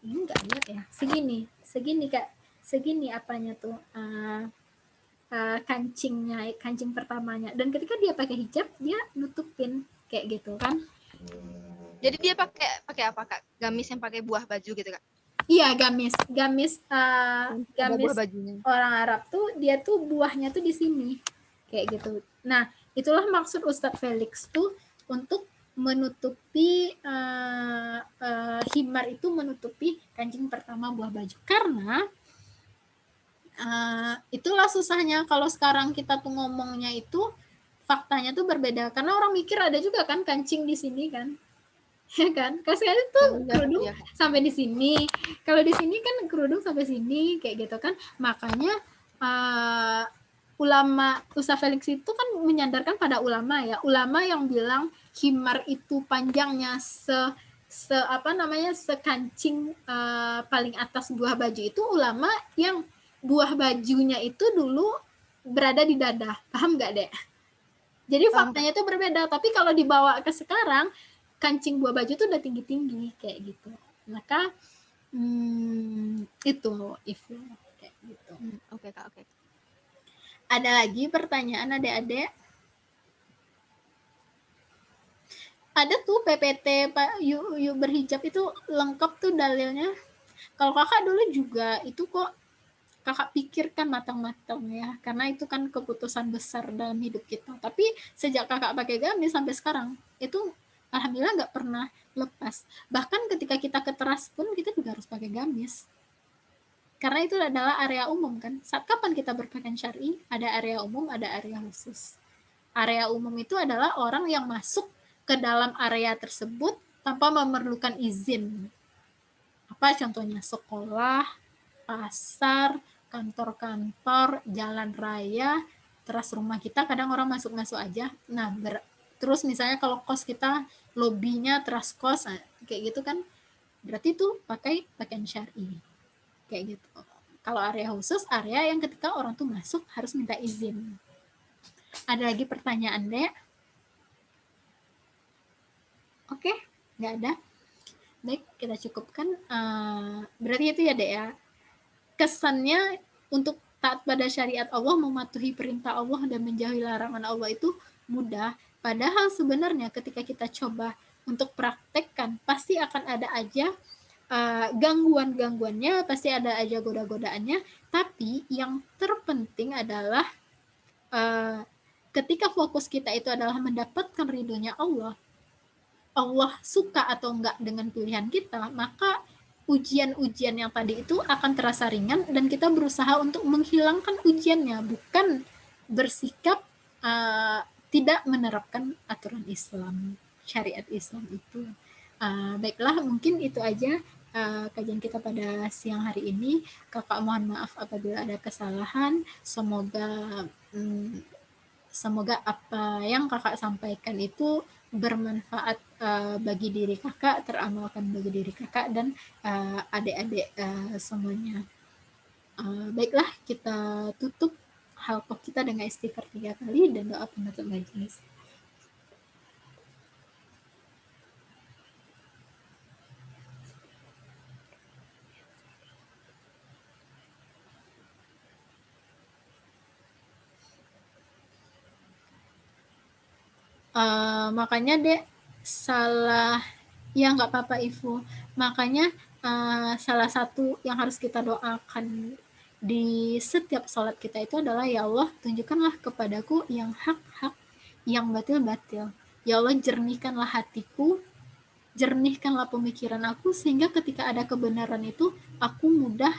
ini nggak lihat ya, segini Kak, segini apanya tuh kancing pertamanya, dan ketika dia pakai hijab dia nutupin kayak gitu kan. Jadi dia pakai apa Kak? Gamis yang pakai buah baju gitu Kak? Iya, gamis gamis buah bajunya. Orang Arab tuh dia tuh buahnya tuh di sini kayak gitu. Nah itulah maksud Ustadz Felix tuh untuk menutupi himar itu menutupi kancing pertama buah baju, karena itulah susahnya kalau sekarang kita tuh ngomongnya itu faktanya tuh berbeda, karena orang mikir ada juga kan kancing di sini kan. Ya kan, kalau sekarang tuh kerudung sampai di sini, kalau di sini kan kerudung sampai sini kayak gitu kan. Makanya ulama Ustadz Felix itu kan menyandarkan pada ulama ya, ulama yang bilang himar itu panjangnya sekancing paling atas buah baju, itu ulama yang buah bajunya itu dulu berada di dada. Paham nggak, Dek? Jadi faktanya itu berbeda, tapi kalau dibawa ke sekarang kancing buah baju itu udah tinggi-tinggi kayak gitu. Maka itu kayak gitu. Oke Kak, oke. Ada lagi pertanyaan adik-adik? Ada tuh PPT Pak yuk berhijab itu lengkap tuh dalilnya. Kalau kakak dulu juga itu kok kakak pikirkan matang-matang ya, karena itu kan keputusan besar dalam hidup kita. Tapi sejak kakak pakai gamis sampai sekarang itu alhamdulillah nggak pernah lepas. Bahkan ketika kita ke teras pun kita juga harus pakai gamis. Karena itu adalah area umum kan. Saat kapan kita berpakaian syar'i, ada area umum, ada area khusus. Area umum itu adalah orang yang masuk ke dalam area tersebut tanpa memerlukan izin. Apa contohnya? Sekolah, pasar, kantor-kantor, jalan raya, teras rumah kita kadang orang masuk-masuk aja. Nah, terus misalnya kalau kos kita lobinya teras kos, kayak gitu kan, berarti itu pakai pakaian syar'i. Kayak gitu. Kalau area khusus, area yang ketika orang tuh masuk harus minta izin. Ada lagi pertanyaan, Dek? Oke, nggak ada. Baik, kita cukupkan. Berarti itu ya, Dek ya. Kesannya untuk taat pada syariat Allah, mematuhi perintah Allah dan menjauhi larangan Allah itu mudah. Padahal sebenarnya ketika kita coba untuk praktekkan, pasti akan ada aja gangguan-gangguannya, pasti ada aja goda-godaannya. Tapi yang terpenting adalah ketika fokus kita itu adalah mendapatkan ridhonya Allah, Allah suka atau enggak dengan pilihan kita, maka ujian-ujian yang tadi itu akan terasa ringan dan kita berusaha untuk menghilangkan ujiannya, bukan bersikap tidak menerapkan aturan Islam, syariat Islam itu. Baiklah, mungkin itu aja kajian kita pada siang hari ini. Kakak mohon maaf apabila ada kesalahan. Semoga apa yang kakak sampaikan itu bermanfaat bagi diri kakak, teramalkan bagi diri kakak dan adik-adik semuanya. Baiklah, kita tutup halqah kita dengan istighfar 3 kali dan doa penutup majelis. Makanya Dek, salah Ya nggak apa-apa Ibu. Makanya salah satu yang harus kita doakan di setiap sholat kita itu adalah ya Allah tunjukkanlah kepadaku yang hak-hak, yang batil-batil. Ya Allah jernihkanlah hatiku, jernihkanlah pemikiran aku sehingga ketika ada kebenaran itu aku mudah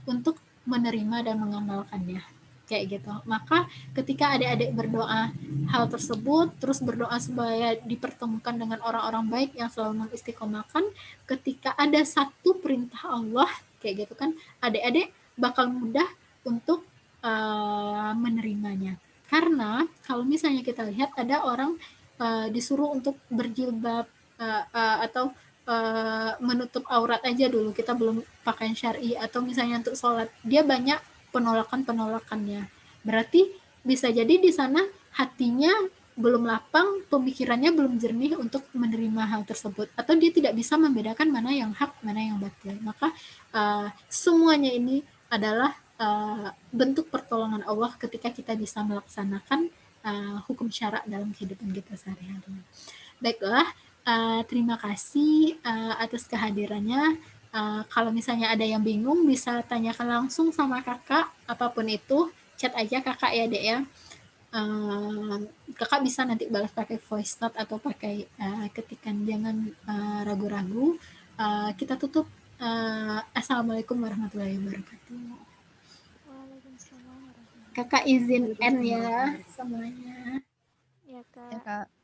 untuk menerima dan mengamalkannya kayak gitu. Maka ketika adik-adik berdoa hal tersebut terus berdoa supaya dipertemukan dengan orang-orang baik yang selalu mengistiqomahkan, ketika ada satu perintah Allah kayak gitu kan, adik-adik bakal mudah untuk menerimanya. Karena kalau misalnya kita lihat ada orang disuruh untuk berjilbab atau menutup aurat aja dulu, kita belum pakaian syar'i, atau misalnya untuk sholat dia banyak penolakannya. Berarti bisa jadi di sana hatinya belum lapang, pemikirannya belum jernih untuk menerima hal tersebut, atau dia tidak bisa membedakan mana yang hak, mana yang batil. Maka semuanya ini adalah bentuk pertolongan Allah ketika kita bisa melaksanakan hukum syara dalam kehidupan kita sehari-hari. Baiklah, terima kasih atas kehadirannya. Kalau misalnya ada yang bingung bisa tanyakan langsung sama kakak, apapun itu, chat aja kakak ya dek ya. Kakak bisa nanti balas pakai voice note atau pakai ketikan, jangan ragu-ragu. Kita tutup. Assalamualaikum warahmatullahi wabarakatuh. Waalaikumsalam warahmatullahi Kakak izin end Waalaikumsalam ya warahmatullahi wabarakatuh. semuanya. wabarakatuh. Ya, Ya, Kak. Kak.